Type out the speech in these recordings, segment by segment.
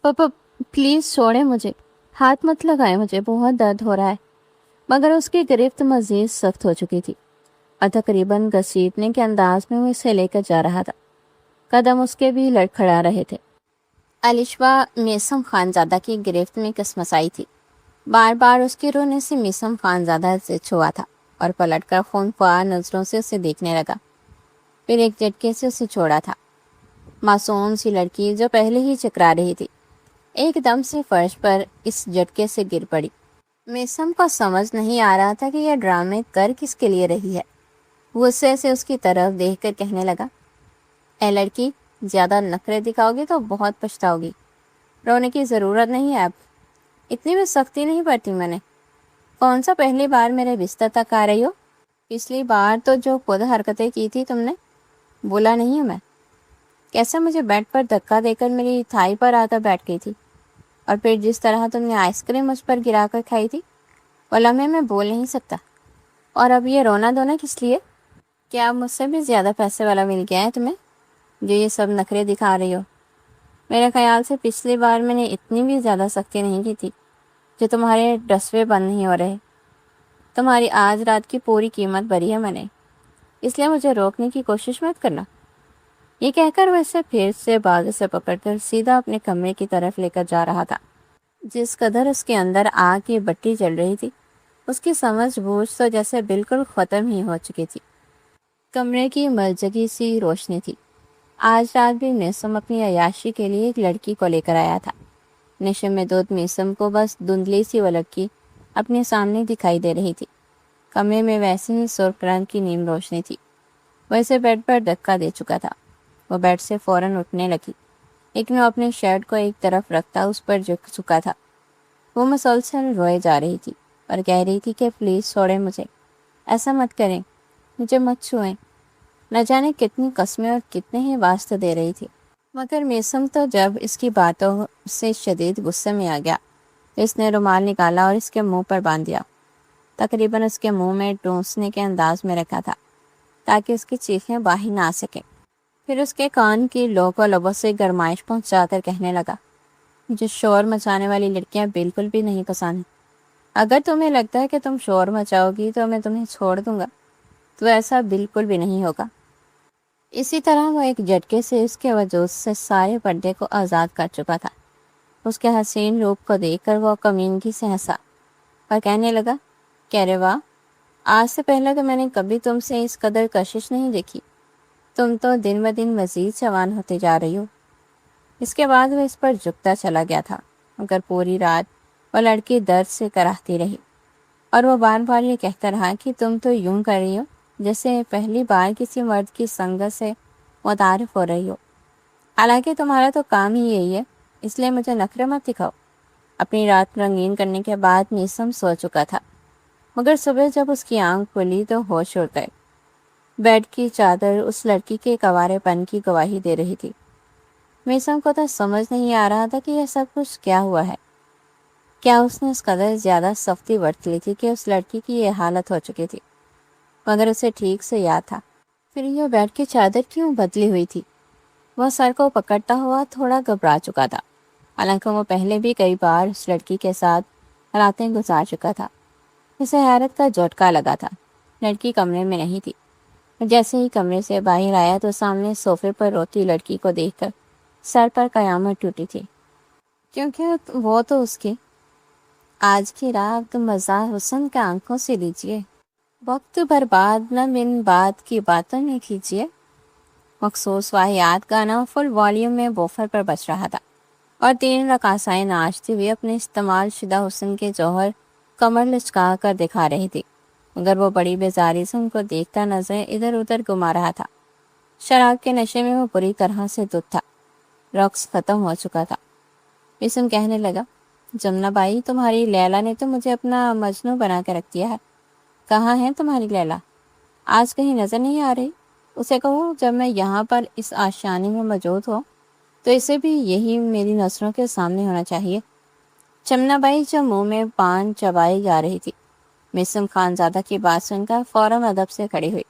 پاپا please چھوڑیں مجھے، ہاتھ مت لگائیں، مجھے بہت درد ہو رہا ہے۔ مگر اس کی گرفت مزید سخت ہو چکی تھی اور تقریباً گھسیٹنے کے انداز میں وہ اسے لے کر جا رہا تھا۔ قدم اس کے بھی لڑکھڑا رہے تھے۔ الشبا میثم خانزادہ کی گرفت میں کسمسائی تھی۔ بار بار اس کے رونے سے میثم خانزادہ سے چھوا تھا اور پلٹ کر خونخوار نظروں سے اسے دیکھنے لگا، پھر ایک جھٹکے سے اسے چھوڑا تھا۔ معصوم سی لڑکی جو پہلے ہی چکرا رہی تھی ایک دم سے فرش پر اس جھٹکے سے گر پڑی۔ میثم کو سمجھ نہیں آ رہا تھا کہ یہ ڈرامے کر کس کے لیے رہی ہے۔ غصے سے اس کی طرف دیکھ کر کہنے لگا، اے لڑکی، زیادہ نخرے دکھاؤ گی تو بہت پچھتاؤ گی۔ رونے کی ضرورت نہیں ہے اب، اتنی بھی سختی نہیں برتی میں نے۔ کون سا پہلی بار میرے بستر تک آ رہی ہو؟ پچھلی بار تو جو خود حرکتیں کی تھی تم نے، بولا نہیں ہوں میں؟ کیسے مجھے بیڈ پر دھکا دے کر میری تھائی پر آ کر بیٹھ گئی تھی، اور پھر جس طرح تم نے آئس کریم مجھ پر گرا کر کھائی تھی، وہ لمحے میں بول نہیں سکتا۔ اور اب یہ رونا دھونا کس لیے؟ کیا اب مجھ سے بھی زیادہ پیسے والا مل گیا ہے تمہیں جو یہ سب نخرے دکھا رہی ہو؟ میرے خیال سے پچھلی بار میں نے اتنی بھی زیادہ سختی نہیں کی تھی جو تمہارے ڈسوے بند نہیں ہو رہے۔ تمہاری آج رات کی پوری قیمت بھری ہے میں نے، اس لیے مجھے روکنے کی کوشش مت کرنا۔ یہ کہہ کر وہ اسے پھر سے باز سے پکڑ کر سیدھا اپنے کمرے کی طرف لے کر جا رہا تھا۔ جس قدر اس کے اندر آگ کی بٹی جل رہی تھی، اس کی سمجھ بوجھ تو جیسے بالکل ختم ہی ہو چکی تھی۔ کمرے کی مرجگی سی روشنی تھی۔ آج رات بھی میثم اپنی عیاشی کے لیے ایک لڑکی کو لے کر آیا تھا۔ نشے میں دودھ میثم کو بس دھندلی سی وہ لڑکی اپنے سامنے دکھائی دے رہی تھی۔ کمرے میں ویسے ہی سرخ رنگ کی نیم روشنی تھی۔ وہ اسے بیڈ پر دھکا دے چکا تھا۔ وہ بیڈ سے فوراً اٹھنے لگی، لیکن وہ اپنے شرٹ کو ایک طرف رکھتا اس پر جھک چکا تھا۔ وہ مسلسل روئے جا رہی تھی اور کہہ رہی تھی کہ پلیز چھوڑیں مجھے، ایسا مت کریں، مجھے مت چھوئیں۔ نہ جانے کتنی قسمیں اور کتنے ہی واسطے دے رہی تھی، مگر میثم تو جب اس کی باتوں سے شدید غصے میں آ گیا تو اس نے رومال نکالا اور اس کے منہ پر باندھ دیا، تقریباً اس کے منہ میں ڈونسنے کے انداز میں رکھا تھا تاکہ اس کی چیخیں باہر نہ آ سکیں۔ پھر اس کے کان کی لو کو لبوں سے گرمائش پہنچا کر کہنے لگا، مجھے شور مچانے والی لڑکیاں بالکل بھی نہیں پسند ہیں۔ اگر تمہیں لگتا ہے کہ تم شور مچاؤ گی تو میں تمہیں چھوڑ دوں گا تو ایسا بالکل بھی نہیں ہوگا۔ اسی طرح وہ ایک جھٹکے سے اس کے وجود سے سارے پردے کو آزاد کر چکا تھا۔ اس کے حسین روپ کو دیکھ کر وہ کمینگی سے ہنسا اور کہنے لگا کہ ارے واہ، آج سے پہلے تو میں نے کبھی تم سے اس قدر کشش نہیں دیکھی، تم تو دن بہ دن مزید جوان ہوتے جا رہی ہو۔ اس کے بعد وہ اس پر جھکتا چلا گیا تھا، مگر پوری رات وہ لڑکی درد سے کراہتی رہی اور وہ بار بار یہ کہتا رہا کہ تم تو یوں کر رہی ہو جیسے پہلی بار کسی مرد کی سنگت سے متعارف ہو رہی ہو، حالانکہ تمہارا تو کام ہی یہی ہے، اس لیے مجھے نخرے مت دکھاؤ۔ اپنی رات رنگین کرنے کے بعد میثم سو چکا تھا، مگر صبح جب اس کی آنکھ کھلی تو ہوش اڑ گئے۔ بیڈ کی چادر اس لڑکی کے کنوارے پن کی گواہی دے رہی تھی۔ میثم کو تو سمجھ نہیں آ رہا تھا کہ یہ سب کچھ کیا ہوا ہے۔ کیا اس نے اس قدر زیادہ سختی برت لی تھی کہ اس لڑکی کی یہ حالت ہو چکی تھی؟ مگر اسے ٹھیک سے یاد تھا، پھر یہ بیڈ کی چادر کیوں بدلی ہوئی تھی؟ وہ سر کو پکڑتا ہوا تھوڑا گھبرا چکا تھا، حالانکہ وہ پہلے بھی کئی بار اس لڑکی کے ساتھ راتیں گزار چکا تھا۔ اسے حیرت کا جھٹکا لگا تھا، لڑکی کمرے میں نہیں تھی۔ جیسے ہی کمرے سے باہر آیا تو سامنے صوفے پر روتی لڑکی کو دیکھ کر سر پر قیامت ٹوٹی تھی، کیونکہ وہ تو اس کی آج کی رات مزہ حسن کا آنکھوں سے لیجیے، وقت برباد نہ بن بات کی باتوں میں کیجیے۔ مخصوص واحیات گانا فل والیوم میں بوفر پر بج رہا تھا اور تین رقاصائیں ناچتی ہوئی اپنے استعمال شدہ حسن کے جوہر کمر لچکا کر دکھا رہی تھی، مگر وہ بڑی بیزاری سے ان کو دیکھتا نظر ادھر ادھر گھما رہا تھا۔ شراب کے نشے میں وہ بری طرح سے دھت تھا، رقص ختم ہو چکا تھا۔ میثم کہنے لگا، جمنا بائی، تمہاری لیلا نے تو مجھے اپنا مجنوں بنا کے رکھ دیا ہے۔ کہاں ہے تمہاری لیلا؟ آج کہیں نظر نہیں آ رہی؟ اسے کہو جب میں یہاں پر اس آشیانے میں موجود ہوں تو اسے بھی یہی میری نظروں کے سامنے ہونا چاہیے۔ جمنا بائی جو منہ میں پان چبائی جا رہی تھی، میثم خانزادہ کی بات سن کر فوراً ادب سے کھڑی ہوئی۔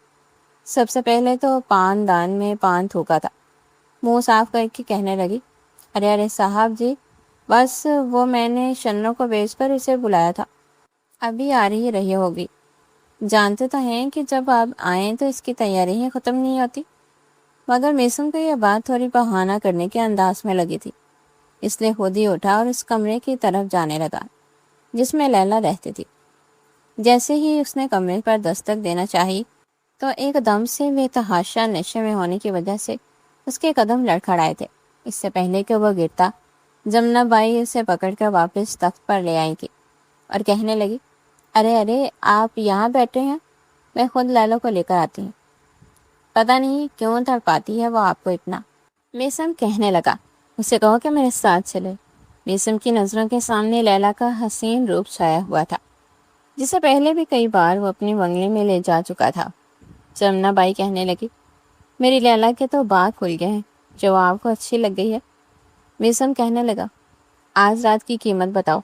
سب سے پہلے تو پان دان میں پان تھوکا تھا، منہ صاف کر کے کہنے لگی، ارے ارے صاحب جی، بس وہ میں نے شنوں کو بھیج کر اسے بلایا تھا، ابھی آ رہی ہوگی۔ جانتے تو ہیں کہ جب آپ آئیں تو اس کی تیاری ہی ختم نہیں ہوتی۔ مگر میسم کو یہ بات تھوڑی بہانہ کرنے کے انداز میں لگی تھی، اس لیے خود ہی اٹھا اور اس کمرے کی طرف جانے لگا جس میں لیلا رہتی تھی۔ جیسے ہی اس نے کمرے پر دستک دینا چاہی تو ایک دم سے وہ تحاشا نشے میں ہونے کی وجہ سے اس کے قدم لڑکھڑائے تھے۔ اس سے پہلے کہ وہ گرتا، جمنا بائی اسے پکڑ کر واپس تخت پر لے آئی تھی اور کہنے لگی، ارے آپ یہاں بیٹھے ہیں، میں خود لیلا کو لے کر آتی ہوں۔ پتہ نہیں کیوں تڑپاتی ہے وہ آپ کو اتنا۔ میسم کہنے لگا، اسے کہو کہ میرے ساتھ چلے۔ میسم کی نظروں کے سامنے لیلا کا حسین روپ چھایا ہوا تھا، جسے پہلے بھی کئی بار وہ اپنے بنگلے میں لے جا چکا تھا۔ جمنا بائی کہنے لگی، میری لیلا کے تو باغ کھل گئے ہیں، جو آپ کو اچھی لگ گئی ہے۔ میسم کہنے لگا، آج رات کی قیمت بتاؤ۔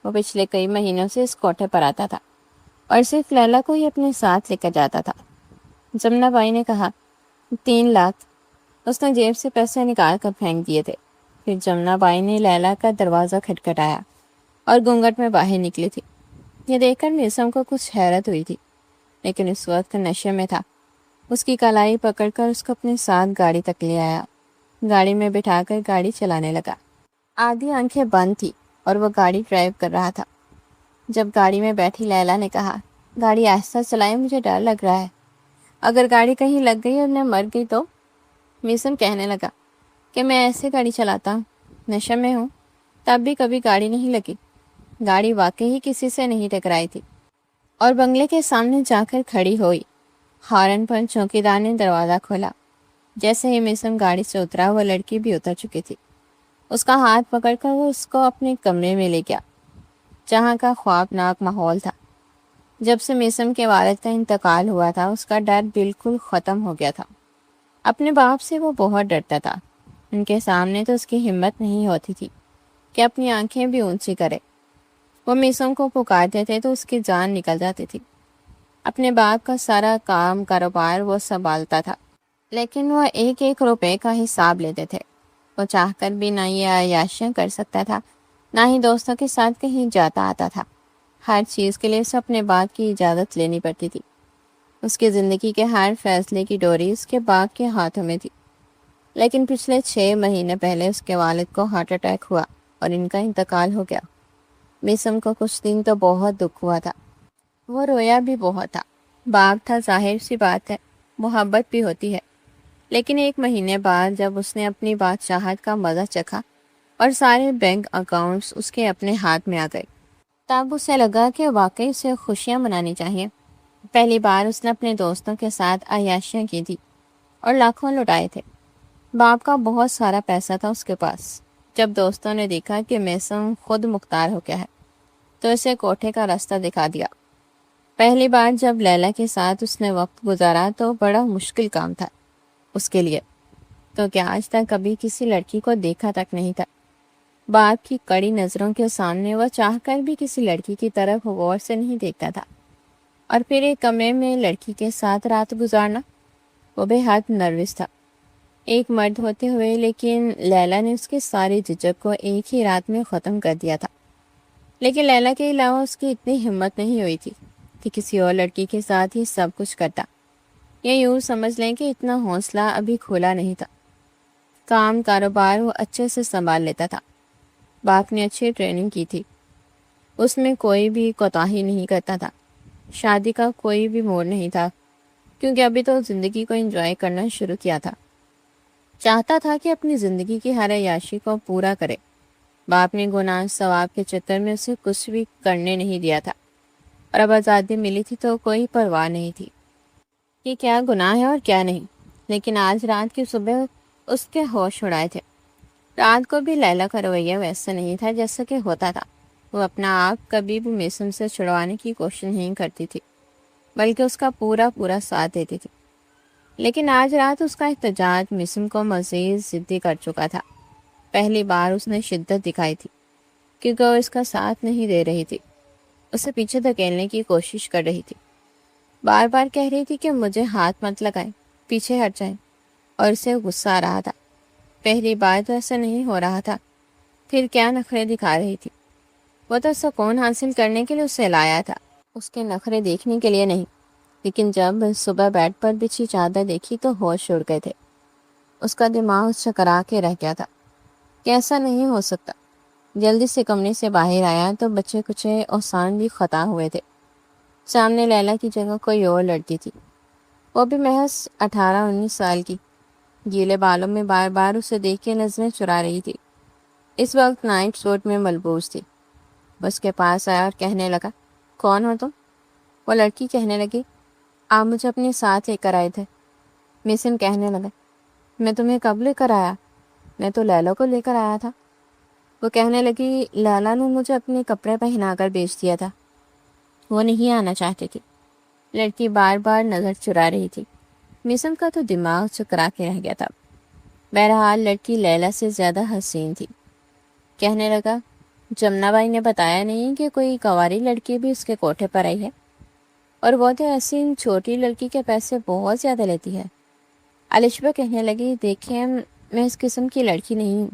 وہ پچھلے کئی مہینوں سے اس کوٹھے پر آتا تھا اور صرف لیلا کو ہی اپنے ساتھ لے کر جاتا تھا۔ جمنا بائی نے کہا، 3 لاکھ۔ اس نے جیب سے پیسے نکال کر پھینک دیے تھے۔ پھر جمنا بائی نے لیلا کا دروازہ کھٹکھٹایا اور گھونگھٹ میں باہر نکلی تھی۔ یہ دیکھ کر میسم کو کچھ حیرت ہوئی تھی، لیکن اس وقت نشے میں تھا۔ اس کی کلائی پکڑ کر اس کو اپنے ساتھ گاڑی تک لے آیا، گاڑی میں بٹھا کر گاڑی چلانے لگا۔ آدھی آنکھیں بند تھی اور وہ گاڑی ڈرائیو کر رہا تھا۔ جب گاڑی میں بیٹھی لیلا نے کہا، گاڑی آہستہ چلائیں، مجھے ڈر لگ رہا ہے، اگر گاڑی کہیں لگ گئی اور میں مر گئی تو۔ میسم کہنے لگا کہ میں ایسے گاڑی چلاتا ہوں، نشے میں ہوں، تب بھی کبھی گاڑی نہیں لگی۔ گاڑی واقعی کسی سے نہیں ٹکرائی تھی اور بنگلے کے سامنے جا کر کھڑی ہوئی۔ ہارن پر چوکیدار نے دروازہ کھولا۔ جیسے ہی میسم گاڑی سے اترا، وہ لڑکی بھی اتر چکی تھی۔ اس کا ہاتھ پکڑ کر وہ اس کو اپنے کمرے میں لے گیا، جہاں کا خوابناک ماحول تھا۔ جب سے میسم کے والد کا انتقال ہوا تھا، اس کا ڈر بالکل ختم ہو گیا تھا۔ اپنے باپ سے وہ بہت ڈرتا تھا، ان کے سامنے تو اس کی ہمت نہیں ہوتی تھی کہ اپنی آنکھیں بھی اونچی کرے۔ وہ میسم کو پکارتے تھے تو اس کی جان نکل جاتی تھی۔ اپنے باپ کا سارا کاروبار وہ سنبھالتا تھا، لیکن وہ ایک ایک روپے کا حساب لیتے تھے۔ وہ چاہ کر بھی نہ یہ عیاشیاں کر سکتا تھا، نہ ہی دوستوں کے ساتھ کہیں جاتا آتا تھا۔ ہر چیز کے لیے اسے اپنے باپ کی اجازت لینی پڑتی تھی۔ اس کی زندگی کے ہر فیصلے کی ڈوری اس کے باپ کے ہاتھوں میں تھی۔ لیکن پچھلے 6 مہینے پہلے اس کے والد کو ہارٹ اٹیک ہوا اور ان کا انتقال ہو گیا۔ میسم کو کچھ دن تو بہت دکھ ہوا تھا، وہ رویا بھی بہت تھا۔ باپ تھا، ظاہر سی بات ہے، محبت بھی ہوتی ہے۔ لیکن 1 مہینے بعد جب اس نے اپنی بادشاہت کا مزہ چکھا اور سارے بینک اکاؤنٹس اس کے اپنے ہاتھ میں آ گئے، تب اسے لگا کہ واقعی اسے خوشیاں منانی چاہیے۔ پہلی بار اس نے اپنے دوستوں کے ساتھ عیاشیاں کی تھی اور لاکھوں لٹائے تھے۔ باپ کا بہت سارا پیسہ تھا اس کے پاس۔ جب دوستوں نے دیکھا کہ میسم خود مختار ہو گیا ہے تو اسے کوٹھے کا راستہ دکھا دیا۔ پہلی بار جب لیلا کے ساتھ اس نے وقت گزارا تو بڑا مشکل کام تھا اس کے لیے، کیونکہ آج تک کبھی کسی لڑکی کو دیکھا تک نہیں تھا۔ باپ کی کڑی نظروں کے سامنے وہ چاہ کر بھی کسی لڑکی کی طرف غور سے نہیں دیکھتا تھا، اور پھر ایک کمرے میں لڑکی کے ساتھ رات گزارنا، وہ بے حد نروس تھا ایک مرد ہوتے ہوئے۔ لیکن لیلا نے اس کے سارے جھجک کو ایک ہی رات میں ختم کر دیا تھا۔ لیکن لیلا کے علاوہ اس کی اتنی ہمت نہیں ہوئی تھی کہ کسی اور لڑکی کے ساتھ ہی سب کچھ کرتا۔ یہ یوں سمجھ لیں کہ اتنا حوصلہ ابھی کھولا نہیں تھا۔ کاروبار وہ اچھے سے سنبھال لیتا تھا۔ باپ نے اچھی ٹریننگ کی تھی، اس میں کوئی بھی کوتاہی نہیں کرتا تھا۔ شادی کا کوئی بھی موڑ نہیں تھا، کیونکہ ابھی تو زندگی کو انجوائے کرنا شروع کیا تھا۔ چاہتا تھا کہ اپنی زندگی کی ہر عیاشی کو پورا کرے۔ باپ نے گناہ ثواب کے چکر میں اسے کچھ بھی کرنے نہیں دیا تھا، اور اب آزادی ملی تھی تو کوئی پرواہ نہیں تھی کہ کیا گناہ ہے اور کیا نہیں۔ لیکن آج رات کی صبح اس کے ہوش اڑائے تھے۔ رات کو بھی لیلا کا رویہ ویسا نہیں تھا جیسا کہ ہوتا تھا۔ وہ اپنا آپ کبھی بھی میسم سے چھڑوانے کی کوشش نہیں کرتی تھی، بلکہ اس کا پورا ساتھ دیتی تھی۔ لیکن آج رات اس کا احتجاج میسم کو مزید ضدی کر چکا تھا۔ پہلی بار اس نے شدت دکھائی تھی، کیونکہ وہ اس کا ساتھ نہیں دے رہی تھی، اسے پیچھے دھکیلنے کی کوشش کر رہی تھی۔ بار بار کہہ رہی تھی کہ مجھے ہاتھ مت لگائیں، پیچھے ہٹ جائیں، اور اسے غصہ آ رہا تھا۔ پہلی بار تو ایسا نہیں ہو رہا تھا، پھر کیا نخرے دکھا رہی تھی؟ وہ تو سکون حاصل کرنے کے لیے اسے لایا تھا، اس کے نخرے دیکھنے کے لیے نہیں۔ لیکن جب صبح بیڈ پر بچھی چادر دیکھی تو ہوش اڑ گئے تھے۔ اس کا دماغ چکرا کے رہ گیا تھا کہ ایسا نہیں ہو سکتا۔ جلدی سے کمرے سے باہر آیا تو بچے کچے اوسان بھی خطا ہوئے تھے۔ سامنے لیلا کی جگہ کوئی اور لڑکی تھی، وہ بھی محض 18-19 سال کی، گیلے بالوں میں بار بار اسے دیکھ کے نظریں چرا رہی تھی۔ اس وقت نائٹ سوٹ میں ملبوس تھی۔ اس کے پاس آیا اور کہنے لگا، کون ہو تم؟ وہ لڑکی کہنے لگی، آپ مجھے اپنے ساتھ لے کر آئے تھے۔ میسن کہنے لگا، میں تمہیں کب لے کر آیا؟ میں تو لیلا کو لے کر آیا تھا۔ وہ کہنے لگی، لیلا نے مجھے اپنے کپڑے پہنا کر بیچ دیا تھا، وہ نہیں آنا چاہتی تھی۔ لڑکی بار بار نظر چرا رہی تھی۔ میسن کا تو دماغ چکرا کے رہ گیا تھا۔ بہرحال لڑکی لیلا سے زیادہ حسین تھی۔ کہنے لگا، جمنا بائی نے بتایا نہیں کہ کوئی کنواری لڑکی بھی اس کے کوٹھے پر آئی ہے، اور وہ تو ایسی چھوٹی لڑکی کے پیسے بہت زیادہ لیتی ہے۔ الشبہ کہنے لگی، دیکھیں میں اس قسم کی لڑکی نہیں ہوں۔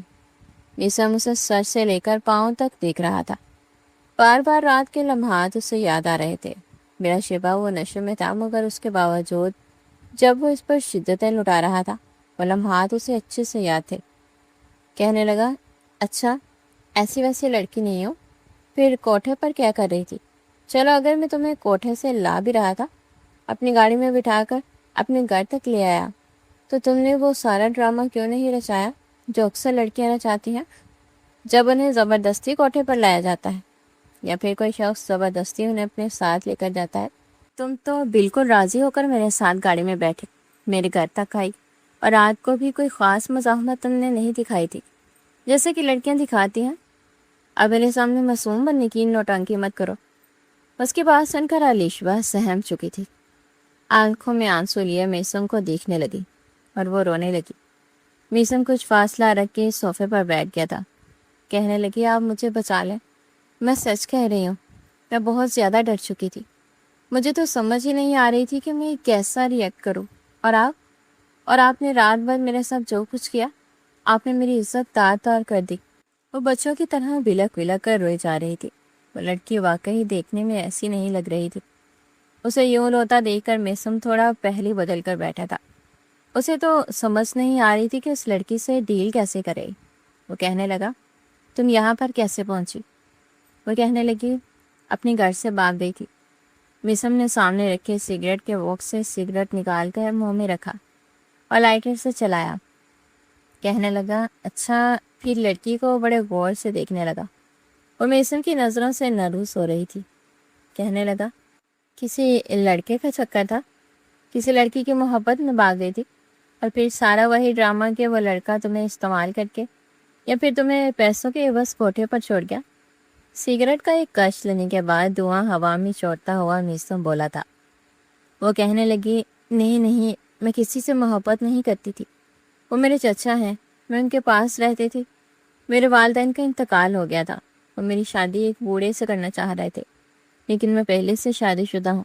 میسم اسے سر سے لے کر پاؤں تک دیکھ رہا تھا۔ بار بار رات کے لمحات اسے یاد آ رہے تھے۔ بلا شبہ وہ نشے میں تھا، مگر اس کے باوجود جب وہ اس پر شدتیں لٹا رہا تھا وہ لمحات اسے اچھے سے یاد تھے۔ کہنے لگا، اچھا ایسی ویسی لڑکی نہیں ہو، پھر کوٹھے پر کیا کر رہی تھی؟ چلو اگر میں تمہیں کوٹھے سے لا بھی رہا تھا، اپنی گاڑی میں بٹھا کر اپنے گھر تک لے آیا، تو تم نے وہ سارا ڈرامہ کیوں نہیں رچایا جو اکثر لڑکیاں رچاتی ہیں جب انہیں زبردستی کوٹھے پر لایا جاتا ہے، یا پھر کوئی شخص زبردستی انہیں اپنے ساتھ لے کر جاتا ہے؟ تم تو بالکل راضی ہو کر میرے ساتھ گاڑی میں بیٹھے، میرے گھر تک آئی، اور رات کو بھی کوئی خاص مزاحمت تم نے نہیں دکھائی تھی جیسے کہ لڑکیاں دکھاتی ہیں۔ اب میرے سامنے معصوم بننے کی نوٹنکی مت کرو۔ اس کی بات سن کر الشبہ سہم چکی تھی۔ آنکھوں میں آنسو لیے میسم کو دیکھنے لگی اور وہ رونے لگی۔ میسم کچھ فاصلہ رکھ کے صوفے پر بیٹھ گیا تھا۔ کہنے لگی، آپ مجھے بچا لیں، میں سچ کہہ رہی ہوں، میں بہت زیادہ ڈر چکی تھی۔ مجھے تو سمجھ ہی نہیں آ رہی تھی کہ میں کیسا ریئیکٹ کروں، اور آپ نے رات بھر میرے ساتھ جو کچھ کیا، آپ نے میری عزت تار تار کر دی۔ وہ بچوں کی طرح بلک بلک کر روئی جا رہی تھی۔ وہ لڑکی واقعی دیکھنے میں ایسی نہیں لگ رہی تھی۔ اسے یوں روتا دیکھ کر میسم تھوڑا پہلی بدل کر بیٹھا تھا۔ اسے تو سمجھ نہیں آ رہی تھی کہ اس لڑکی سے ڈیل کیسے کرے۔ وہ کہنے لگا، تم یہاں پر کیسے پہنچی؟ وہ کہنے لگی، اپنے گھر سے بھاگ گئی تھی۔ میسم نے سامنے رکھے سگریٹ کے باکس سے سگریٹ نکال کر منہ میں رکھا اور لائٹر سے چلایا۔ کہنے لگا، اچھا۔ پھر لڑکی کو بڑے غور سے دیکھنے لگا۔ وہ میسم کی نظروں سے نروس ہو رہی تھی۔ کہنے لگا، کسی لڑکے کا چکر تھا؟ کسی لڑکی کی محبت میں بھاگ گئی تھی، اور پھر سارا وہی ڈرامہ کہ وہ لڑکا تمہیں استعمال کر کے یا پھر تمہیں پیسوں کے عوض کوٹھے پر چھوڑ گیا؟ سگریٹ کا ایک کش لینے کے بعد دھواں ہوا میں چوڑتا ہوا میسم بولا تھا۔ وہ کہنے لگی، نہیں، میں کسی سے محبت نہیں کرتی تھی۔ وہ میرے چچا ہیں، میں ان کے پاس رہتی تھی۔ میرے والدین کا انتقال ہو گیا تھا، وہ میری شادی ایک بوڑھے سے کرنا چاہ رہے تھے، لیکن میں پہلے سے شادی شدہ ہوں۔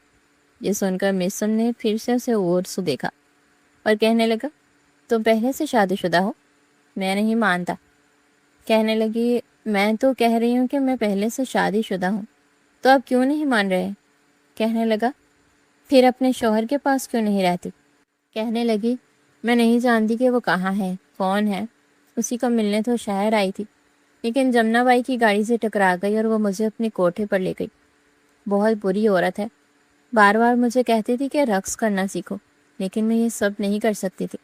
یہ سن کر میسم نے پھر سے اسے غور سے دیکھا اور کہنے لگا، تم پہلے سے شادی شدہ ہو؟ میں نہیں مانتا۔ کہنے لگی، میں تو کہہ رہی ہوں کہ میں پہلے سے شادی شدہ ہوں، تو اب کیوں نہیں مان رہے؟ کہنے لگا، پھر اپنے شوہر کے پاس کیوں نہیں رہتی؟ کہنے لگی، میں نہیں جانتی کہ وہ کہاں ہے، کون ہے، اسی کو ملنے تو شہر آئی تھی، لیکن جمنا بائی کی گاڑی سے ٹکرا گئی اور وہ مجھے اپنے کوٹھے پر لے گئی۔ بہت بری عورت ہے، بار بار مجھے کہتی تھی کہ رقص کرنا سیکھو، لیکن میں یہ سب نہیں کر سکتی تھی۔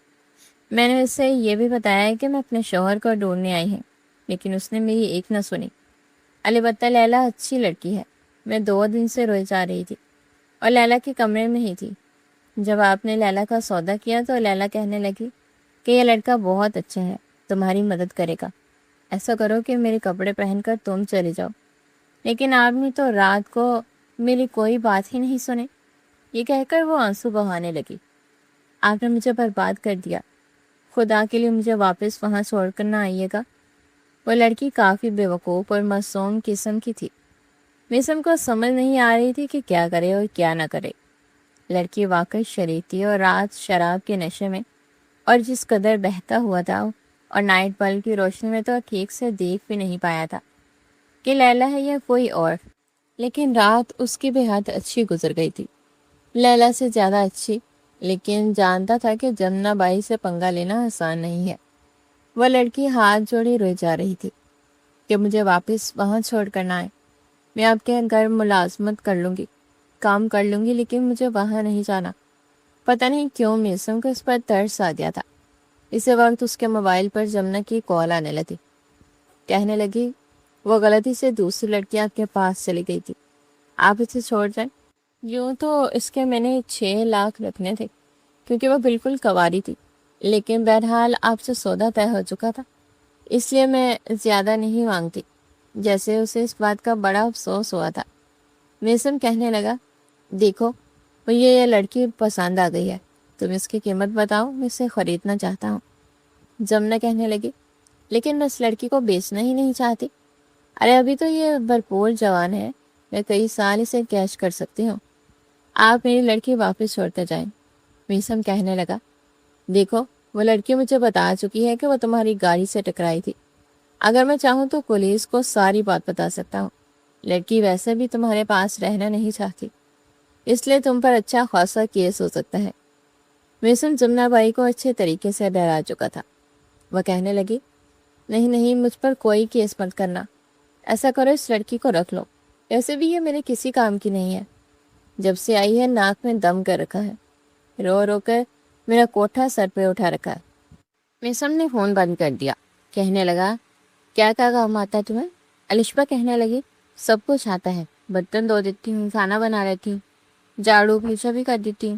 میں نے اسے یہ بھی بتایا کہ میں اپنے شوہر کو ڈھونڈنے آئی ہوں، لیکن اس نے میری ایک نہ سنی۔ البتہ لیلا اچھی لڑکی ہے۔ میں 2 دن سے روئی جا رہی تھی اور لیلا کے کمرے میں ہی تھی۔ جب آپ نے لیلا کا سودا کیا تو لیلا کہنے لگی کہ یہ لڑکا بہت اچھا ہے، تمہاری مدد کرے گا، ایسا کرو کہ میرے کپڑے پہن کر تم چلے جاؤ۔ لیکن آپ نے تو رات کو میری کوئی بات ہی نہیں سنی۔ یہ کہہ کر وہ آنسو بہانے لگی۔ آپ نے مجھے برباد کر دیا، خدا کے لیے مجھے واپس وہاں چھوڑ کر نہ آئیے گا۔ وہ لڑکی کافی بے وقوف اور معصوم قسم کی تھی۔ میسم کو سمجھ نہیں آ رہی تھی کہ کیا کرے اور کیا نہ کرے۔ لڑکی واقعی شریف تھی اور رات شراب کے نشے میں اور جس قدر بہتا ہوا تھا اور نائٹ بلب کی روشنی میں تو ٹھیک سے دیکھ بھی نہیں پایا تھا کہ لیلا ہے یا کوئی اور، لیکن رات اس کی بے حد اچھی گزر گئی تھی، لیلا سے زیادہ اچھی، لیکن جانتا تھا کہ جمنا بائی سے پنگا لینا آسان نہیں ہے۔ وہ لڑکی ہاتھ جوڑے روئے جا رہی تھی کہ مجھے واپس وہاں چھوڑ کر نہ آئے، میں آپ کے گھر ملازمت کر لوں گی، کام کر لوں گی، لیکن مجھے وہاں نہیں جانا۔ پتہ نہیں کیوں میسم کو اس پر ترس آ گیا تھا۔ اسی وقت اس کے موبائل پر جمنا کی کال آنے لگی۔ کہنے لگی وہ غلطی سے دوسری لڑکی آپ کے پاس چلی گئی تھی، آپ اسے چھوڑ جائیں۔ یوں تو اس کے میں نے 6 لاکھ رکھنے تھے کیونکہ وہ بالکل کنواری تھی، لیکن بہرحال آپ سے سودا طے ہو چکا تھا، اس لیے میں زیادہ نہیں مانگتی۔ جیسے اسے اس بات کا بڑا افسوس ہوا تھا۔ میسم کہنے لگا دیکھو مجھے یہ لڑکی پسند آ گئی ہے، تم اس کی قیمت بتاؤ، میں اسے خریدنا چاہتا ہوں۔ جمنا کہنے لگی لیکن میں اس لڑکی کو بیچنا ہی نہیں چاہتی، ارے ابھی تو یہ بھرپور جوان ہے، میں کئی سال اسے کیش کر سکتی ہوں، آپ میری لڑکی واپس چھوڑتے جائیں۔ میسم کہنے لگا دیکھو وہ لڑکی مجھے بتا چکی ہے کہ وہ تمہاری گاڑی سے ٹکرائی تھی، اگر میں چاہوں تو پولیس کو ساری بات بتا سکتا ہوں، لڑکی ویسے بھی تمہارے پاس رہنا نہیں چاہتی، اس لیے تم پر اچھا خاصا کیس ہو سکتا ہے۔ میسم جمنا بائی کو اچھے طریقے سے ڈرا چکا تھا۔ وہ کہنے لگی نہیں نہیں، مجھ پر کوئی کیس مت کرنا، ایسا کرو اس لڑکی کو رکھ لو، ایسے بھی یہ میرے کسی کام کی نہیں ہے، جب سے آئی ہے ناک میں دم کر رکھا ہے، رو رو کر میرا کوٹھا سر پہ اٹھا رکھا ہے۔ میسم نے فون بند کر دیا۔ کہنے لگا کیا کام آتا ہے تمہیں؟ الشبا کہنے لگی سب کچھ آتا ہے، برتن دھو دیتی ہوں، کھانا بنا لیتی ہوں، جھاڑو پوچھا بھی کر دیتی ہوں۔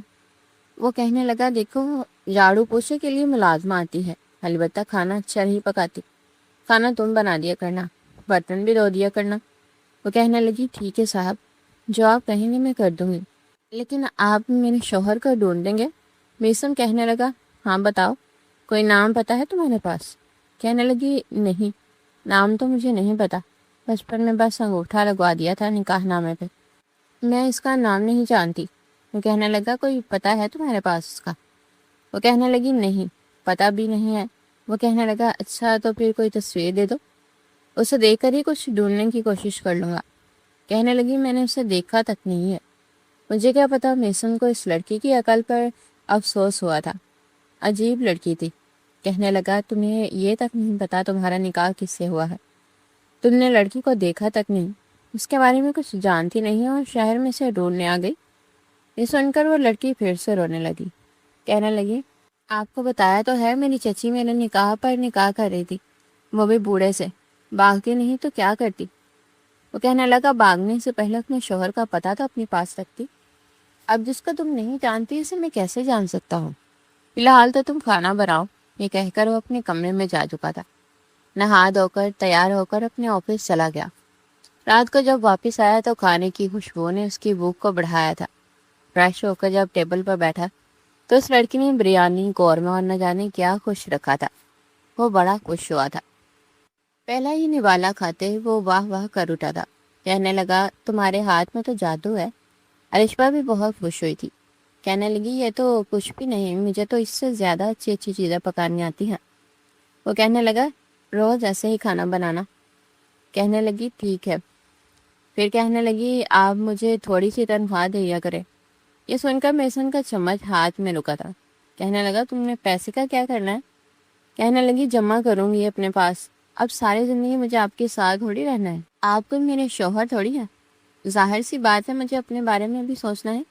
وہ کہنے لگا دیکھو جھاڑو پوچھے کے لیے ملازمہ آتی ہے، البتہ کھانا اچھا نہیں پکاتی، کھانا تم بنا دیا کرنا، برتن بھی دھو دیا کرنا۔ وہ کہنے لگی ٹھیک ہے صاحب، جو آپ کہیں گے میں کر دوں گی، لیکن آپ میرے شوہر کو ڈھونڈ دیں گے؟ میسم کہنے لگا ہاں بتاؤ، کوئی نام پتہ ہے تمہارے پاس؟ کہنے لگی نہیں، نام تو مجھے نہیں پتا، بچپن میں بس انگوٹھا لگوا دیا تھا نکاح نامے پہ، میں اس کا نام نہیں جانتی۔ وہ کہنے لگا کوئی پتہ ہے تمہارے پاس اس کا؟ وہ کہنے لگی نہیں، پتہ بھی نہیں ہے۔ وہ کہنے لگا اچھا تو پھر کوئی تصویر دے دو، اسے دیکھ کر ہی کچھ ڈھونڈنے کی کوشش کر لوں گا۔ کہنے لگی میں نے اسے دیکھا تک نہیں ہے۔ مجھے کیا پتا میسم کو اس لڑکی کی عقل پر افسوس ہوا تھا، عجیب لڑکی تھی۔ کہنے لگا تمہیں یہ تک نہیں پتا تمہارا نکاح کس سے ہوا ہے، تم نے لڑکی کو دیکھا تک نہیں، اس کے بارے میں کچھ جانتی نہیں اور شہر میں سے ڈھونڈنے آ گئی۔ یہ سن کر وہ لڑکی پھر سے رونے لگی۔ کہنے لگی آپ کو بتایا تو ہے میری چچی میرے نکاح پر نکاح کر رہی تھی، وہ بھی بوڑھے سے، بھاگتی نہیں تو کیا کرتی؟ وہ کہنے لگا بھاگنے سے پہلے اپنے شوہر کا پتہ تو اپنے پاس رکھتی، اب جس کو تم نہیں جانتی اسے میں کیسے جان سکتا ہوں؟ فی الحال تو تم کھانا بناؤ، یہ کہہ کر وہ اپنے کمرے میں جا چکا تھا۔ نہا دھو کر تیار ہو کر اپنے آفس چلا گیا۔ رات کو جب واپس آیا تو کھانے کی خوشبو نے اس کی بھوک کو بڑھایا تھا۔ فریش ہو کر جب ٹیبل پر بیٹھا تو اس لڑکی نے بریانی، قورمہ اور نہ جانے کیا خوش رکھا تھا۔ وہ بڑا خوش ہوا تھا۔ پہلا ہی نوالا کھاتے وہ واہ واہ کر اٹھا تھا۔ کہنے لگا تمہارے ہاتھ میں تو جادو ہے۔ الشبا بھی بہت خوش ہوئی تھی۔ کہنے لگی یہ تو کچھ بھی نہیں، مجھے تو اس سے زیادہ اچھی اچھی چیزیں پکانی آتی ہیں۔ وہ کہنے لگا روز ایسے ہی کھانا بنانا۔ کہنے لگی ٹھیک ہے۔ پھر کہنے لگی آپ مجھے تھوڑی سی تنخواہ دیا کرے۔ یہ سن کر میسن کا چمچ ہاتھ میں رکا تھا۔ کہنے لگا تم نے پیسے کا کیا کرنا ہے؟ کہنے لگی جمع کروں گی اپنے پاس، اب ساری زندگی مجھے آپ کے ساتھ تھوڑی رہنا ہے، آپ کو میرے شوہر تھوڑی ہے، ظاہر سی بات ہے مجھے اپنے بارے میں بھی سوچنا ہے۔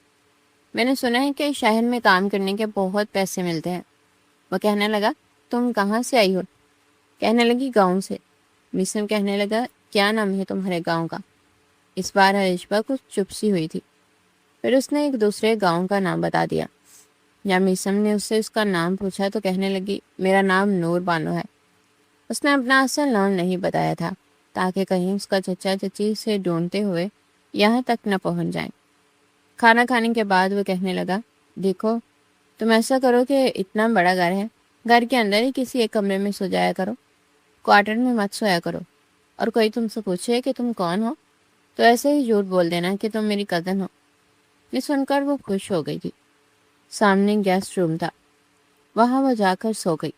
میں نے سنا ہے کہ شہر میں کام کرنے کے بہت پیسے ملتے ہیں۔ وہ کہنے لگا تم کہاں سے آئی ہو؟ کہنے لگی گاؤں سے۔ میسم کہنے لگا کیا نام ہے تمہارے گاؤں کا؟ اس بار الشبا کچھ چپ سی ہوئی تھی، پھر اس نے ایک دوسرے گاؤں کا نام بتا دیا۔ یا میسم نے اس سے اس کا نام پوچھا تو کہنے لگی میرا نام نور بانو ہے۔ اس نے اپنا اصل نام نہیں بتایا تھا تاکہ کہیں اس کا چچا چچی سے ڈھونڈتے ہوئے یہاں تک نہ پہنچ جائیں۔ کھانا کھانے کے بعد وہ کہنے لگا دیکھو تم ایسا کرو کہ اتنا بڑا گھر ہے، گھر کے اندر ہی کسی ایک کمرے میں سو جایا کرو، کوارٹر میں مت سویا کرو، اور کوئی تم سے پوچھے کہ تم کون ہو تو ایسے ہی جھوٹ بول دینا کہ تم میری کزن ہو۔ یہ سن کر وہ خوش ہو گئی تھی۔ سامنے گیسٹ روم تھا، وہاں وہ جا کر سو گئی۔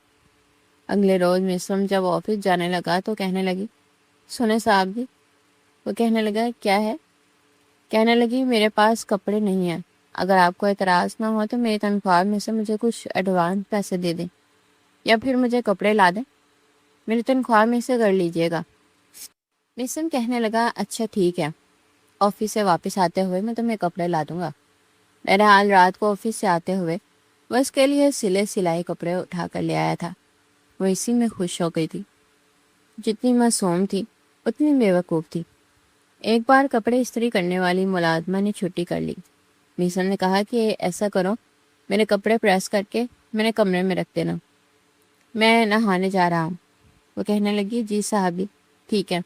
اگلے روز مسم جب آفس جانے لگا تو کہنے لگی، سنیں صاحب جی۔ وہ کہنے لگا، کیا ہے؟ کہنے لگی، میرے پاس کپڑے نہیں ہیں، اگر آپ کو اعتراض نہ ہو تو میری تنخواہ میں سے مجھے کچھ ایڈوانس پیسے دے دیں یا پھر مجھے کپڑے لا دیں، میری تنخواہ میں سے کر لیجیے گا۔ مسم کہنے لگا، اچھا ٹھیک ہے، آفس سے واپس آتے ہوئے میں تمہیں کپڑے لا دوں گا۔ بہرحال رات کو آفس سے آتے ہوئے وہ اس کے لیے سلائی کپڑے اٹھا کر لے آیا تھا۔ وہ اسی میں خوش ہو گئی تھی، جتنی معصوم تھی اتنی بیوقوف تھی۔ ایک بار کپڑے استری کرنے والی ملازمہ نے چھٹی کر لی۔ میسم نے کہا کہ ایسا کرو، میرے کپڑے پریس کر کے میرے کمرے میں رکھ دینا، میں نہانے جا رہا ہوں۔ وہ کہنے لگی، جی صاحبی، ٹھیک ہے۔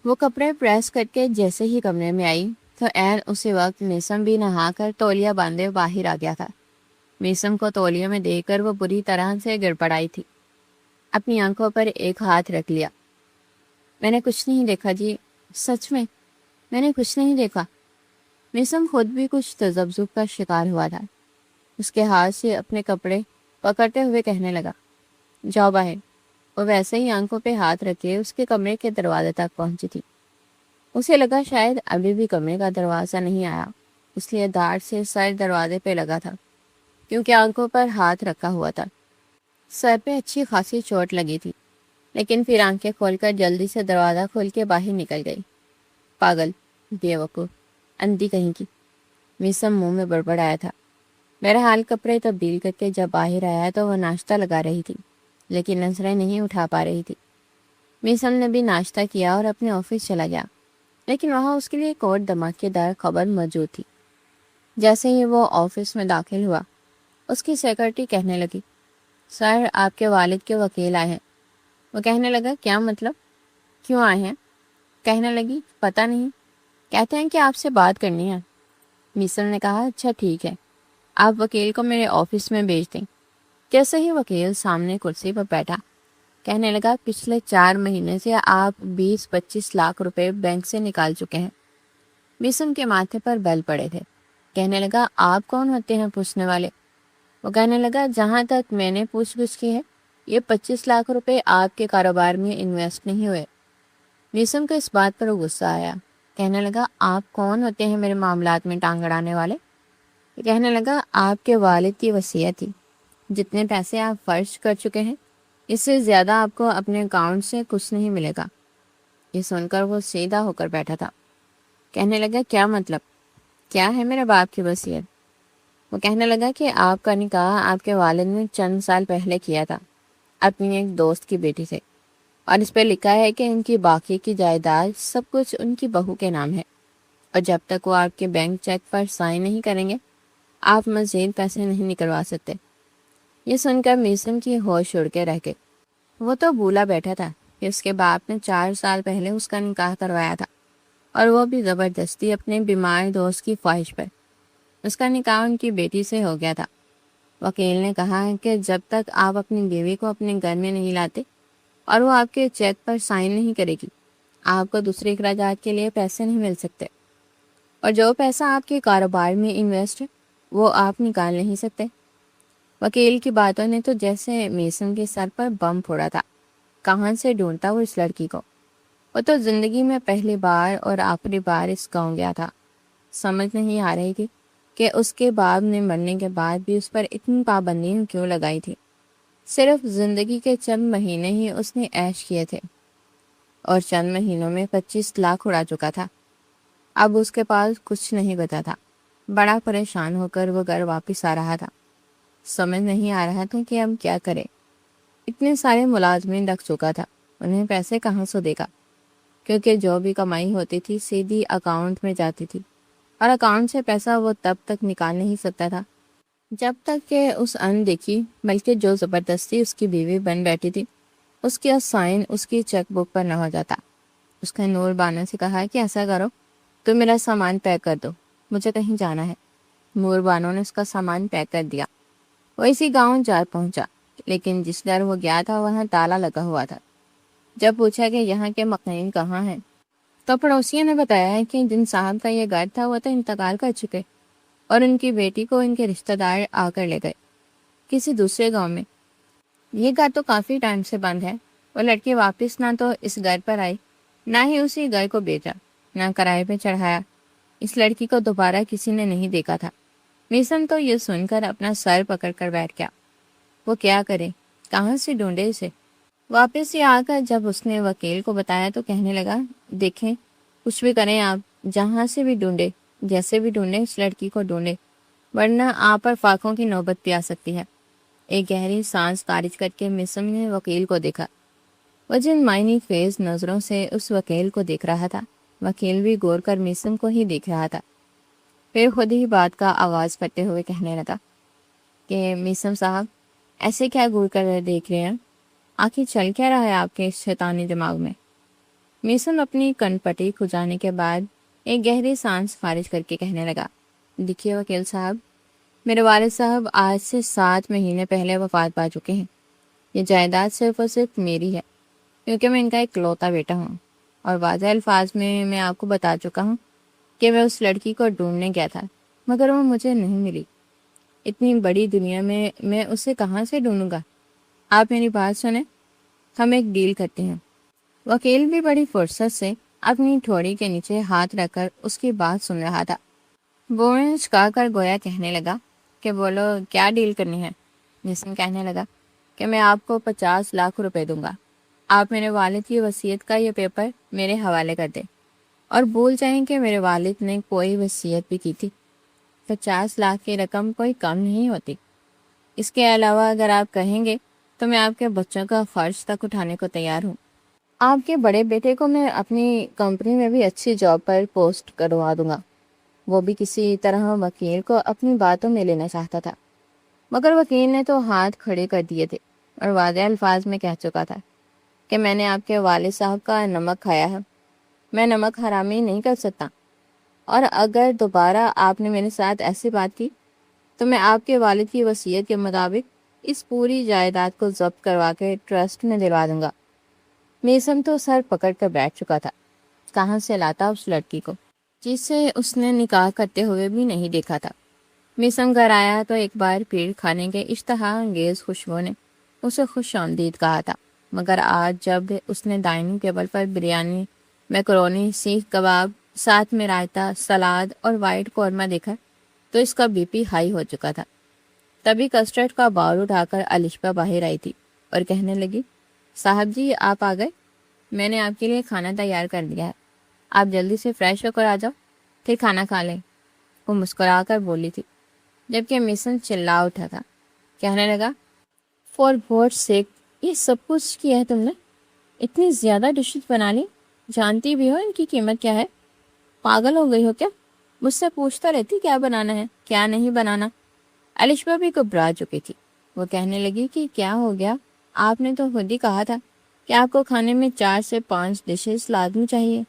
وہ کپڑے پریس کر کے جیسے ہی کمرے میں آئی تو عین اسی وقت میسم بھی نہا کر تولیہ باندھے باہر آ گیا تھا۔ میسم کو تولیہ میں دیکھ کر وہ بری طرح سے گڑبڑائی تھی۔ اپنی آنکھوں پر ایک ہاتھ رکھ لیا۔ میں نے کچھ نہیں دیکھا جی، سچ میں نے کچھ نہیں دیکھا۔ میسم خود بھی کچھ تذبذب کا شکار ہوا تھا۔ اس کے ہاتھ سے اپنے کپڑے پکڑتے ہوئے کہنے لگا، جاؤ باہر۔ وہ ویسے ہی آنکھوں پہ ہاتھ رکھے اس کے کمرے کے دروازے تک پہنچی تھی۔ اسے لگا شاید ابھی بھی کمرے کا دروازہ نہیں آیا، اس لیے داڑھ سے سر دروازے پہ لگا تھا، کیونکہ آنکھوں پر ہاتھ رکھا ہوا تھا۔ سر پہ اچھی خاصی چوٹ لگی تھی، لیکن پھر آنکھیں کھول کر جلدی سے دروازہ کھول کے باہر نکل گئی۔ پاگل، بیوقوف، اندھی کہیں کی، میسم منہ میں بڑبڑایا تھا۔ بہرحال کپڑے تبدیل کر کے جب باہر آیا تو وہ ناشتہ لگا رہی تھی، لیکن نظریں نہیں اٹھا پا رہی تھی۔ میسم نے بھی ناشتہ کیا اور اپنے آفس چلا گیا، لیکن وہاں اس کے لیے ایک اور دھماکے دار خبر موجود تھی۔ جیسے ہی وہ آفس میں داخل ہوا، اس کی سیکرٹری کہنے لگی، سر، آپ کے والد کے وکیل آئے ہیں۔ وہ کہنے لگا، کیا مطلب؟ کیوں آئے ہیں؟ کہنے لگی، پتہ نہیں، کہتے ہیں کہ آپ سے بات کرنی ہے۔ میسم نے کہا، اچھا ٹھیک ہے، آپ وکیل کو میرے آفس میں بھیج دیں۔ جیسے ہی وکیل سامنے کرسی پر بیٹھا، کہنے لگا، پچھلے 4 مہینے سے آپ 20-25 لاکھ روپے بینک سے نکال چکے ہیں۔ میسم کے ماتھے پر بل پڑے تھے۔ کہنے لگا، آپ کون ہوتے ہیں پوچھنے والے؟ وہ کہنے لگا، جہاں تک میں نے پوچھ گچھ کی ہے، یہ 25 لاکھ روپے آپ کے کاروبار میں انویسٹ نہیں ہوئے۔ میسم کو اس بات پر غصہ آیا۔ کہنے لگا، آپ کون ہوتے ہیں میرے معاملات میں ٹانگ اڑانے والے؟ کہنے لگا، آپ کے والد کی وصیت تھی، جتنے پیسے آپ خرچ کر چکے ہیں اس سے زیادہ آپ کو اپنے اکاؤنٹ سے کچھ نہیں ملے گا۔ یہ سن کر وہ سیدھا ہو کر بیٹھا تھا۔ کہنے لگا، کیا مطلب؟ کیا ہے میرے باپ کی وصیت؟ وہ کہنے لگا کہ آپ کا نکاح آپ کے والد نے چند سال پہلے کیا تھا اپنی ایک دوست کی بیٹی سے، اور اس پہ لکھا ہے کہ ان کی باقی کی جائیداد سب کچھ ان کی بہو کے نام ہے، اور جب تک وہ آپ کے بینک چیک پر سائن نہیں کریں گے آپ مزید پیسے نہیں نکلوا سکتے۔ یہ سن کر میسم کی ہوش اڑ کے رہ گئی۔ وہ تو بھولا بیٹھا تھا کہ اس کے باپ نے 4 سال پہلے اس کا نکاح کروایا تھا، اور وہ بھی زبردستی اپنے بیمار دوست کی خواہش پر۔ اس کا نکاح ان کی بیٹی سے ہو گیا تھا۔ وکیل نے کہا کہ جب تک آپ اپنی بیوی کو اپنے گھر میں نہیں لاتے اور وہ آپ کے چیک پر سائن نہیں کرے گی، آپ کو دوسرے اخراجات کے لیے پیسے نہیں مل سکتے، اور جو پیسہ آپ کے کاروبار میں انویسٹ ہے وہ آپ نکال نہیں سکتے۔ وکیل کی باتوں نے تو جیسے میسم کے سر پر بم پھوڑا تھا۔ کہاں سے ڈھونڈتا وہ اس لڑکی کو؟ وہ تو زندگی میں پہلی بار اور آخری بار اس گاؤں گیا تھا۔ سمجھ نہیں آ رہی تھی کہ اس کے باپ نے مرنے کے بعد بھی اس پر اتنی پابندیاں کیوں لگائی تھی۔ صرف زندگی کے چند مہینے ہی اس نے عیش کیے تھے، اور چند مہینوں میں 25 لاکھ اڑا چکا تھا۔ اب اس کے پاس کچھ نہیں بچا تھا۔ بڑا پریشان ہو کر وہ گھر واپس آ رہا تھا۔ سمجھ نہیں آ رہا تھا کہ اب کیا کرے۔ اتنے سارے ملازمین رکھ چکا تھا، انہیں پیسے کہاں سے دے گا، کیونکہ جو بھی کمائی ہوتی تھی سیدھی اکاؤنٹ میں جاتی تھی، اور اکاؤنٹ سے پیسہ وہ تب تک نکال نہیں سکتا تھا جب تک کہ اس ان دیکھی بلکہ جو زبردستی اس کی بیوی بن بیٹھی تھی اس کا سائن اس کی چیک بک پر نہ ہو جاتا۔ اس نے نور بانو سے کہا کہ ایسا کرو، تو میرا سامان پیک کر دو، مجھے کہیں جانا ہے۔ نور بانو نے اس کا سامان پیک کر دیا۔ وہ اسی گاؤں جا پہنچا، لیکن جس گھر وہ گیا تھا وہاں تالا لگا ہوا تھا۔ جب پوچھا کہ یہاں کے مکین کہاں ہیں تو پڑوسیوں نے بتایا ہے کہ جن صاحب کا یہ گھر تھا وہ تو انتقال کر چکے، اور ان کی بیٹی کو ان کے رشتہ دار آ کر لے گئے کسی دوسرے گاؤں میں۔ یہ گھر تو کافی ٹائم سے بند ہے. وہ لڑکی واپس نہ تو اس گھر پر آئی، نہ ہی اسی گھر کو بیچا، نہ کرائے پہ چڑھایا. اس لڑکی کو دوبارہ کسی نے نہیں دیکھا تھا. میسن تو یہ سن کر اپنا سر پکڑ کر بیٹھ گیا. وہ کیا کرے، کہاں سے ڈھونڈے اسے؟ واپس یہ آ کر جب اس نے وکیل کو بتایا تو کہنے لگا، دیکھیں کچھ بھی کریں آپ، جہاں سے بھی ڈھونڈے، جیسے بھی ڈھونڈے، اس لڑکی کو ڈھونڈے، ورنہ آپ پر فاقوں کی نوبت بھی آ سکتی ہے. ایک گہری سانس خارج کر کے میسم نے وکیل کو دیکھا. وہ جن معنی خیز نظروں سے اس وکیل کو دیکھ رہا تھا، وکیل بھی غور کر میسم کو ہی دیکھ رہا تھا. پھر خود ہی بات کا آغاز کرتے ہوئے کہنے لگا کہ میسم صاحب، ایسے کیا غور کر دیکھ رہے ہیں؟ آخر چل کیا رہا ہے آپ کے اس شیطانی دماغ میں؟ میسم اپنی کن پٹی کھجانے کے بعد ایک گہری سانس خارج کر کے کہنے لگا، دیکھیے وکیل صاحب، میرے والد صاحب آج سے 7 مہینے پہلے وفات پا چکے ہیں. یہ جائیداد صرف اور صرف میری ہے، کیونکہ میں ان کا ایک لوتا بیٹا ہوں. اور واضح الفاظ میں آپ کو بتا چکا ہوں کہ میں اس لڑکی کو ڈھونڈنے گیا تھا، مگر وہ مجھے نہیں ملی. اتنی بڑی دنیا میں اسے کہاں سے ڈھونڈوں گا؟ آپ میری بات سنیں، ہم ایک ڈیل کرتے ہیں. وکیل بھی بڑی فرصت سے اپنی ٹھوڑی کے نیچے ہاتھ رکھ کر اس کی بات سن رہا تھا. وہ چکا کر گویا کہنے لگا کہ بولو کیا ڈیل کرنی ہے؟ جسم کہنے لگا کہ میں آپ کو 50 لاکھ روپے دوں گا. آپ میرے والد کی وصیت کا یہ پیپر میرے حوالے کر دیں اور بھول جائیں کہ میرے والد نے کوئی وصیت بھی کی تھی. 50 لاکھ کی رقم کوئی کم نہیں ہوتی. اس کے علاوہ اگر آپ کہیں گے تو میں آپ کے بچوں کا خرچ تک اٹھانے کو تیار ہوں. آپ کے بڑے بیٹے کو میں اپنی کمپنی میں بھی اچھی جاب پر پوسٹ کروا دوں گا. وہ بھی کسی طرح وکیل کو اپنی باتوں میں لینا چاہتا تھا، مگر وکیل نے تو ہاتھ کھڑے کر دیے تھے اور واضح الفاظ میں کہہ چکا تھا کہ میں نے آپ کے والد صاحب کا نمک کھایا ہے، میں نمک حرامی نہیں کر سکتا. اور اگر دوبارہ آپ نے میرے ساتھ ایسی بات کی تو میں آپ کے والد کی وصیت کے مطابق اس پوری جائیداد کو ضبط کروا کے ٹرسٹ میں دلوا دوں گا. میسم تو سر پکڑ کر بیٹھ چکا تھا. کہاں سے لاتا اس لڑکی کو جسے اس نے نکاح کرتے ہوئے بھی نہیں دیکھا تھا؟ میسم گھر آیا تو ایک بار پھر کھانے کے اشتہا انگیز خوشبو نے اسے خوش آمدید کہا تھا، مگر آج جب اس نے ڈائننگ ٹیبل پر بریانی، میکرونی، سیخ کباب، ساتھ میں رائتا، سلاد اور وائٹ قورمہ دیکھا تو اس کا بی پی ہائی ہو چکا تھا. تبھی کسٹرڈ کا باؤل اٹھا کر الشبا باہر آئی تھی اور کہنے لگی، صاحب جی آپ آ گئے، میں نے آپ کے لیے کھانا تیار کر دیا ہے، آپ جلدی سے فریش ہو کر آ جاؤ، پھر کھانا کھا لیں. وہ مسکرا کر بولی تھی، جبکہ میسن چلا اٹھا تھا. کہنے لگا، فار گاڈ سیک، یہ سب کچھ کیا ہے تم نے؟ اتنی زیادہ ڈشز بنا لی، جانتی بھی ہو ان کی قیمت کیا ہے؟ پاگل ہو گئی ہو کیا؟ مجھ سے پوچھتا رہتی کیا بنانا ہے کیا نہیں بنانا. الشبا بھی گھبرا چکی تھی. وہ کہنے لگی کہ کیا ہو گیا، آپ نے تو خود ہی کہا تھا کہ آپ کو کھانے میں 4 سے 5 ڈشز لازمی چاہیے.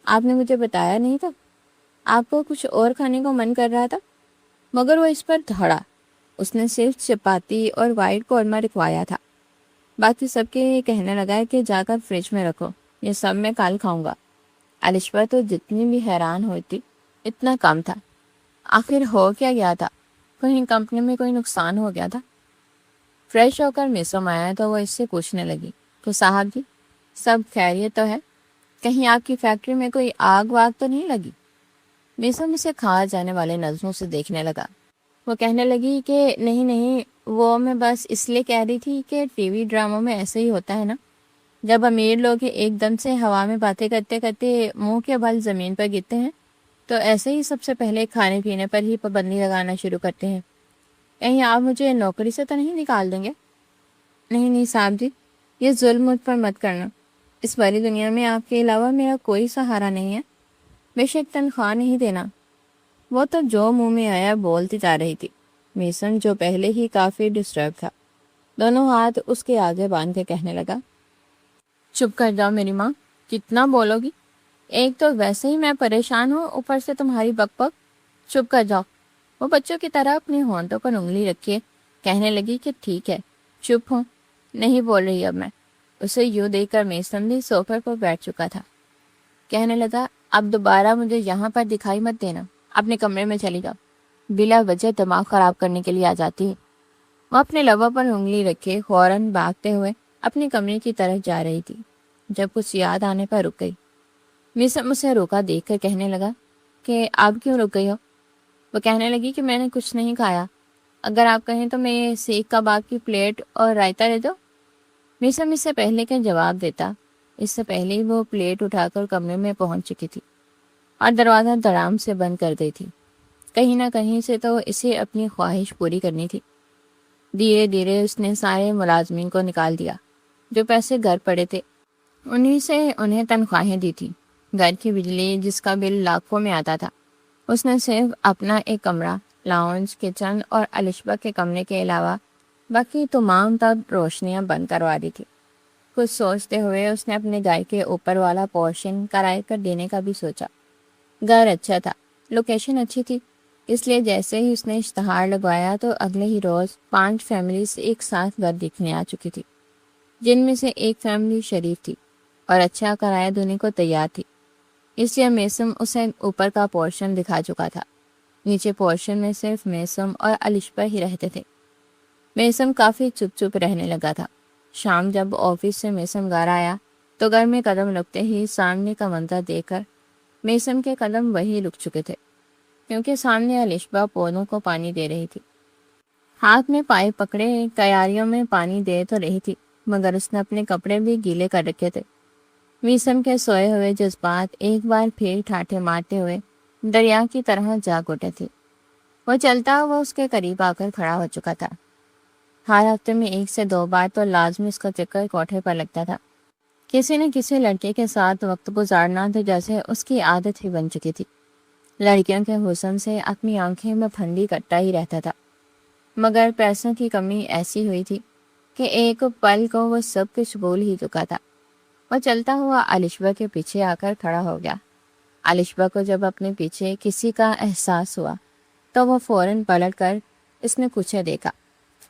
آپ نے مجھے بتایا نہیں تھا؟ آپ کو کچھ اور کھانے کو من کر رہا تھا. مگر وہ اس پر دھڑا. اس نے صرف چپاتی اور وائٹ قورمہ رکھوایا تھا، باقی سب کے کہنے لگا ہے کہ جا کر فریج میں رکھو، یہ سب میں کل کھاؤں گا. الشبا تو جتنی بھی حیران ہوتی اتنا کم تھا. آخر ہو کیا گیا تھا؟ کہیں کمپنی میں کوئی نقصان ہو گیا تھا؟ فریش ہو کر میسم آیا تو وہ اس سے پوچھنے لگی، تو صاحب جی سب خیریت تو ہے؟ کہیں آپ کی فیکٹری میں کوئی آگ واگ تو نہیں لگی؟ میسم اسے کھا جانے والے نظروں سے دیکھنے لگا. وہ کہنے لگی کہ نہیں، وہ میں بس اس لیے کہہ رہی تھی کہ ٹی وی ڈراموں میں ایسے ہی ہوتا ہے نا، جب امیر لوگ ایک دم سے ہوا میں باتیں کرتے کرتے منہ کے بل زمین پر گرتے ہیں تو ایسے ہی سب سے پہلے کھانے پینے پر ہی پابندی لگانا شروع کرتے ہیں. کہیں آپ مجھے نوکری سے تو نہیں نکال دیں گے؟ نہیں صاحب جی، یہ ظلم مجھ پر مت کرنا. اس بڑی دنیا میں آپ کے علاوہ میرا کوئی سہارا نہیں ہے. بے شک تنخواہ نہیں دینا. وہ تو جو منہ میں آیا بولتی جا رہی تھی. میسن جو پہلے ہی کافی ڈسٹرب تھا دونوں ہاتھ اس کے آگے باندھ کے کہنے لگا، چپ کر جاؤ میری ماں، کتنا بولو گی؟ ایک تو ویسے ہی میں پریشان ہوں، اوپر سے تمہاری بک بک. چپ کر جاؤ. وہ بچوں کی طرح اپنے ہونٹوں پر انگلی رکھے کہنے لگی کہ ٹھیک ہے چپ ہوں، نہیں بول رہی اب میں. اسے یوں دیکھ کر میسن بھی صوفے پر بیٹھ چکا تھا. کہنے لگا، اب دوبارہ مجھے یہاں پر دکھائی مت دینا، اپنے کمرے میں چلی جاؤ. بلا وجہ دماغ خراب کرنے کے لیے آ جاتی ہے. وہ اپنے لبوں پر انگلی رکھے فوراً بھاگتے ہوئے اپنے کمرے کی طرف جا رہی تھی، جب کچھ یاد آنے پر رک گئی۔ میسم اسے روکا دیکھ کر کہنے لگا کہ آپ کیوں رک گئی ہو؟ وہ کہنے لگی کہ میں نے کچھ نہیں کھایا، اگر آپ کہیں تو میں یہ سیخ کباب کی پلیٹ اور رائتا دے دو۔ میسم اس سے پہلے کہ جواب دیتا، اس سے پہلے ہی وہ پلیٹ اٹھا کر کمرے میں پہنچ چکی تھی اور دروازہ دڑام سے بند کر دی تھی۔ کہیں نہ کہیں سے تو اسے اپنی خواہش پوری کرنی تھی۔ دھیرے دھیرے اس نے سارے ملازمین کو نکال دیا جو پیسے گھر پڑے تھے، انہی سے انہیں تنخواہیں دی تھی۔ گھر کی بجلی جس کا بل لاکھوں میں آتا تھا، اس نے صرف اپنا ایک کمرہ، لاؤنج، کچن اور الشبہ کے کمرے کے علاوہ باقی تمام تر روشنیاں بند کروا دی تھی۔ کچھ سوچتے ہوئے اس نے اپنے گھر کے اوپر والا پورشن کرائے پر دینے کا بھی سوچا۔ گھر اچھا تھا، لوکیشن اچھی تھی، اس لیے جیسے ہی اس نے اشتہار لگوایا تو اگلے ہی روز 5 فیملیز ایک ساتھ گھر دیکھنے آ چکی تھی، جن میں سے ایک فیملی شریف تھی اور اچھا کرایہ دینے کو تیار تھی۔ اس لیے میسم اسے اوپر کا پورشن دکھا چکا تھا۔ نیچے پورشن میں صرف میسم اور الشبہ ہی رہتے تھے۔ میسم کافی چپ چپ رہنے لگا تھا۔ شام جب آفس سے میسم گھر آیا تو گھر میں قدم رکھتے ہی سامنے کا منظر دیکھ کر میسم کے قدم وہی رک چکے تھے، کیونکہ سامنے الشبہ پودوں کو پانی دے رہی تھی۔ ہاتھ میں پائپ پکڑے کیاریوں میں پانی دے تو رہی تھی، مگر اس نے اپنے کپڑے بھی گیلے کر رکھے تھے۔ میسم کے سوئے ہوئے جذبات ایک بار پھر ٹھاٹھے مارتے ہوئے دریا کی طرح جاگ اٹھے تھے۔ وہ چلتا ہوا اس کے قریب آ کر کھڑا ہو چکا تھا۔ ہر ہفتے میں 1 سے 2 بار تو لازمی اس کا چکر کوٹھے پر لگتا تھا۔ کسی نہ کسی لڑکے کے ساتھ وقت گزارنا تو جیسے اس کی عادت ہی بن چکی تھی۔ لڑکیوں کے حسن سے اپنی آنکھیں میں پھنڈی کرتا ہی رہتا تھا، مگر پیسوں کی کمی ایسی ہوئی تھی کہ ایک پل کو وہ سب کچھ بھول ہی چکا تھا۔ وہ چلتا ہوا الشبہ کے پیچھے آ کر کھڑا ہو گیا۔ الشبہ کو جب اپنے پیچھے کسی کا احساس ہوا تو وہ فوراً پلٹ کر اس نے پیچھے دیکھا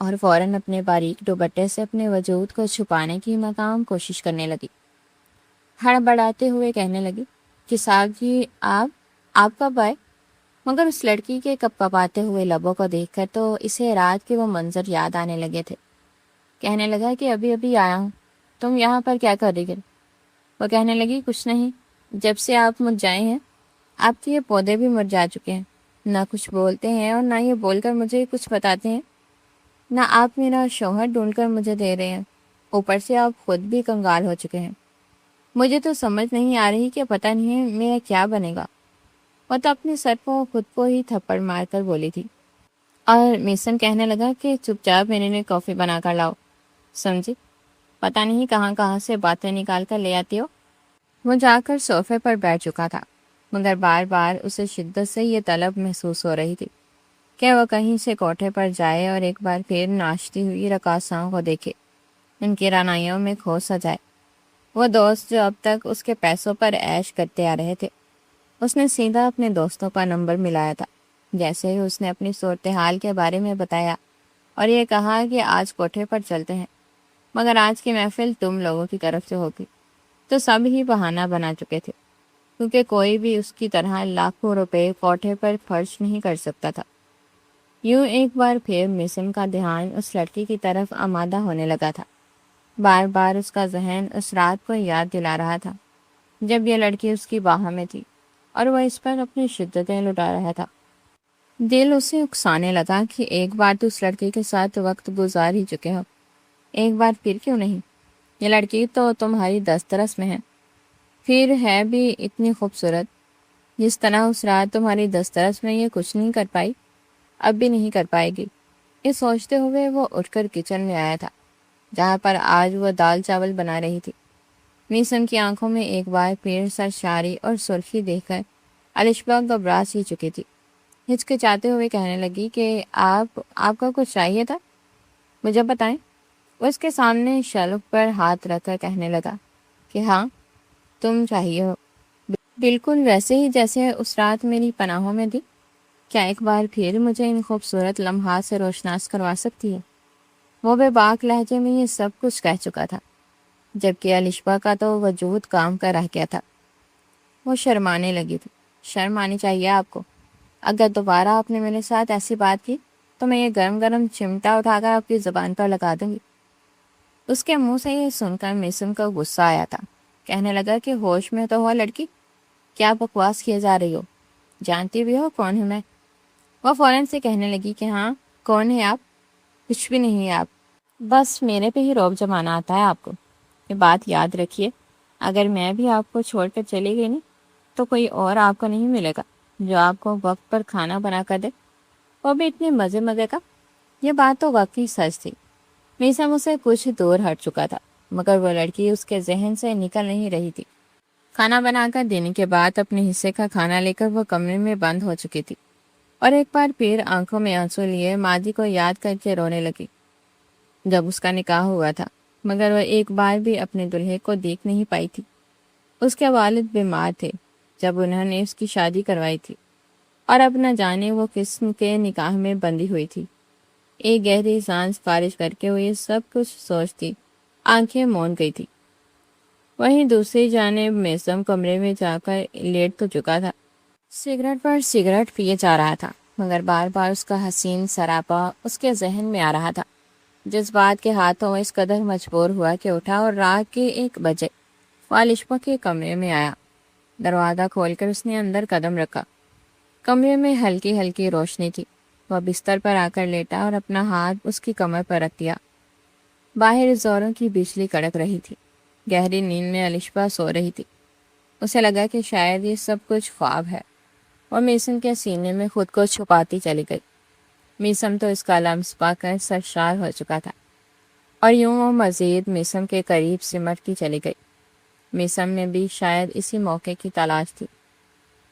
اور فوراً اپنے باریک دوپٹے سے اپنے وجود کو چھپانے کی ناکام کوشش کرنے لگی۔ ہڑبڑاتے ہوئے کہنے لگی کہ صاحب جی آپ کب آئے؟ مگر اس لڑکی کے کپکپاتے ہوئے لبوں کو دیکھ کر تو اسے رات کے وہ منظر یاد آنے لگے تھے۔ کہنے لگا کہ ابھی آیا ہوں، تم یہاں پر کیا کر رہی ہو؟ وہ کہنے لگی کچھ نہیں، جب سے آپ مرجھائے ہیں آپ کے یہ پودے بھی مرجھا چکے ہیں، نہ کچھ بولتے ہیں اور نہ یہ بول کر مجھے کچھ بتاتے ہیں، نہ آپ میرا شوہر ڈھونڈ کر مجھے دے رہے ہیں، اوپر سے آپ خود بھی کنگال ہو چکے ہیں۔ مجھے تو سمجھ نہیں آ رہی کہ پتہ نہیں ہے میرا کیا بنے گا۔ وہ تو اپنے سر کو خود کو ہی تھپڑ مار کر بولی تھی۔ اور میسن کہنے لگا کہ چپ چاپ میرے لیے کافی بنا کر لاؤ، سمجھی؟ پتہ نہیں کہاں سے باتیں نکال کر لے آتی ہو۔ وہ جا کر صوفے پر بیٹھ چکا تھا، مگر بار بار اسے شدت سے یہ طلب محسوس ہو رہی تھی کہ وہ کہیں سے کوٹھے پر جائے اور ایک بار پھر ناچتی ہوئی رقاصاؤں کو دیکھے، ان کی رعنائیوں میں کھو سا جائے۔ وہ دوست جو اب تک اس کے پیسوں پر عیش کرتے آ رہے تھے، اس نے سیدھا اپنے دوستوں کا نمبر ملایا تھا۔ جیسے ہی اس نے اپنی صورتحال کے بارے میں بتایا اور یہ کہا کہ آج کوٹھے پر چلتے ہیں، مگر آج کی محفل تم لوگوں کی طرف سے ہوگی، تو سب ہی بہانہ بنا چکے تھے، کیونکہ کوئی بھی اس کی طرح لاکھوں روپے کوٹھے پر خرچ نہیں کر سکتا تھا۔ یوں ایک بار پھر میسم کا دھیان اس لڑکی کی طرف آمادہ ہونے لگا تھا۔ بار بار اس کا ذہن اس رات کو یاد دلا رہا تھا جب یہ لڑکی اس کی باہوں میں تھی اور وہ اس پر اپنی شدتیں لٹا رہا تھا۔ دل اسے اکسانے لگا کہ ایک بار تو اس لڑکی کے ساتھ وقت گزار ہی چکے ہو، ایک بار پھر کیوں نہیں؟ یہ لڑکی تو تمہاری دسترس میں ہے، پھر ہے بھی اتنی خوبصورت، جس طرح اس رات تمہاری دسترس میں یہ کچھ نہیں کر پائی، اب بھی نہیں کر پائے گی۔ یہ سوچتے ہوئے وہ اٹھ کر کچن میں آیا تھا، جہاں پر آج وہ دال چاول بنا رہی تھی۔ میسم کی آنکھوں میں ایک بار پھر سرشاری اور سرخی دیکھ کر الشبہ گھبرا سی چکی تھی۔ ہچکچاتے ہوئے کہنے لگی کہ آپ کو کچھ چاہیے تھا، مجھے بتائیں۔ وہ اس کے سامنے شیلف پر ہاتھ رکھ کر کہنے لگا کہ ہاں، تم چاہیے ہو، بالکل ویسے ہی جیسے اس رات میری پناہوں میں دی۔ کیا ایک بار پھر مجھے ان خوبصورت لمحات سے روشناس کروا سکتی ہے؟ وہ بے باک لہجے میں یہ سب کچھ کہہ چکا تھا، جبکہ الشبہ کا تو وجود کام کر رہ گیا تھا۔ وہ شرمانے لگی تھی۔ شرم آنی چاہیے آپ کو، اگر دوبارہ آپ نے میرے ساتھ ایسی بات کی تو میں یہ گرم گرم چمٹا اٹھا کر آپ کی زبان پر لگا دوں گی۔ اس کے منہ سے یہ سن کر میسم کو غصہ آیا تھا۔ کہنے لگا کہ ہوش میں تو ہو لڑکی، کیا بکواس کیے جا رہی ہو؟ جانتی بھی ہو کون ہوں میں؟ وہ فوراً سے کہنے لگی کہ ہاں، کون ہے آپ؟ کچھ بھی نہیں ہے آپ، بس میرے پہ ہی رعب جمانا آتا ہے آپ کو۔ یہ بات یاد رکھیے، اگر میں بھی آپ کو چھوڑ کر چلی گئی نہیں تو کوئی اور آپ کو نہیں ملے گا جو آپ کو وقت پر کھانا بنا کر دے، وہ بھی اتنے مزے مزے کا۔ یہ بات تو واقعی سچ تھی۔ میسم اسے کچھ دور ہٹ چکا تھا، مگر وہ لڑکی اس کے ذہن سے نکل نہیں رہی تھی۔ کھانا بنا کر دینے کے بعد اپنے حصے کا کھانا لے کر وہ کمرے میں بند ہو چکی تھی اور ایک بار پھر آنکھوں میں آنسو لیے ماضی کو یاد کر کے رونے لگی جب اس کا نکاح ہوا تھا، مگر وہ ایک بار بھی اپنے دلہے کو دیکھ نہیں پائی تھی۔ اس کے والد بیمار تھے جب انہوں نے اس کی شادی کروائی تھی، اور اب نہ جانے وہ قسم کے نکاح میں بندھی ہوئی تھی۔ ایک گہری سانس خارج کر کے وہ یہ سب کچھ سوچتی آنکھیں مون گئی تھی۔ وہیں دوسری جانب میسم کمرے میں جا کر لیٹ تو چکا تھا، سگریٹ پر سگریٹ پیے جا رہا تھا، مگر بار بار اس کا حسین سراپا اس کے ذہن میں آ رہا تھا۔ جس بات کے ہاتھوں اس قدر مجبور ہوا کہ اٹھا اور رات کے 1 بجے وہ الشپا کے کمرے میں آیا۔ دروازہ کھول کر اس نے اندر قدم رکھا۔ کمرے میں ہلکی ہلکی روشنی تھی۔ وہ بستر پر آ کر لیٹا اور اپنا ہاتھ اس کی کمر پر رکھ دیا۔ باہر زوروں کی بجلی کڑک رہی تھی۔ گہری نیند میں الشپا سو رہی تھی۔ اسے لگا کہ شاید یہ سب کچھ خواب ہے، اور میسم کے سینے میں خود کو چھپاتی چلی گئی۔ میسم تو اس کا لمس پا کر سرشار ہو چکا تھا، اور یوں وہ مزید میسم کے قریب سمٹتی چلی گئی۔ میسم نے بھی شاید اسی موقع کی تلاش تھی۔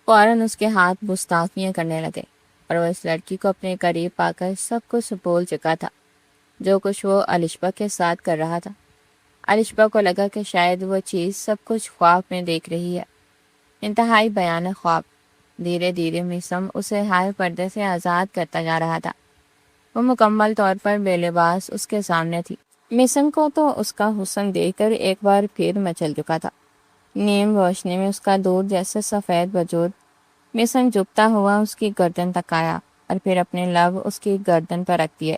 فوراً اس کے ہاتھ گستاخیاں کرنے لگے، اور وہ اس لڑکی کو اپنے قریب پا کر سب کچھ بول چکا تھا جو کچھ وہ الشپا کے ساتھ کر رہا تھا۔ الشپا کو لگا کہ شاید وہ چیز سب کچھ خواب میں دیکھ رہی ہے، انتہائی بیانہ خواب۔ دھیرے دھیرے میسم اسے ہائے پردے سے آزاد کرتا جا رہا تھا۔ وہ مکمل طور پر بے لباس اس کے سامنے تھی۔ میسم کو تو اس کا حسن دیکھ کر ایک بار پھر مچل چکا تھا۔ نیم روشنی میں اس کا دودھ جیسے سفید وجود۔ میسم جھکتا ہوا اس کی گردن تک آیا اور پھر اپنے لب اس کی گردن پر رکھ دیے۔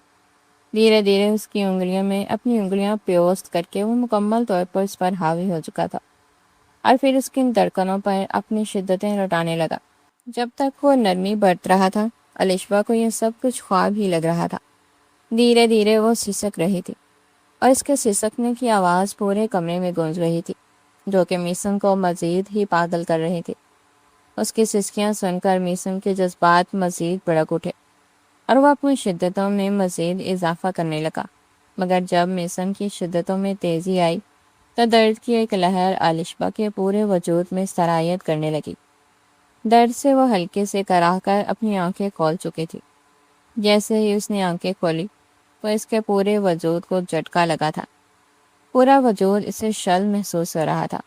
دھیرے دھیرے اس کی انگلیوں میں اپنی انگلیاں پیوست کر کے وہ مکمل طور پر اس پر حاوی ہو چکا تھا، اور پھر اس کی دھڑکنوں پر اپنی شدتیں لوٹانے لگا۔ جب تک وہ نرمی برت رہا تھا، الشپا کو یہ سب کچھ خواب ہی لگ رہا تھا۔ دھیرے دھیرے وہ سسک رہی تھی، اور اس کے سسکنے کی آواز پورے کمرے میں گونج رہی تھی، جو کہ میسم کو مزید ہی پاگل کر رہی تھی۔ اس کی سسکیاں سن کر میسم کے جذبات مزید بھڑک اٹھے، اور وہ اپنی شدتوں میں مزید اضافہ کرنے لگا۔ مگر جب میسم کی شدتوں میں تیزی آئی تو درد کی ایک لہر الشپا کے پورے وجود میں سرایت کرنے لگی۔ درد سے وہ ہلکے سے کراہ کر اپنی آنکھیں کھول چکی تھی۔ جیسے ہی اس نے آنکھیں کھولی تو اس کے پورے وجود کو جھٹکا لگا تھا۔ پورا وجود اسے شل محسوس ہو رہا تھا۔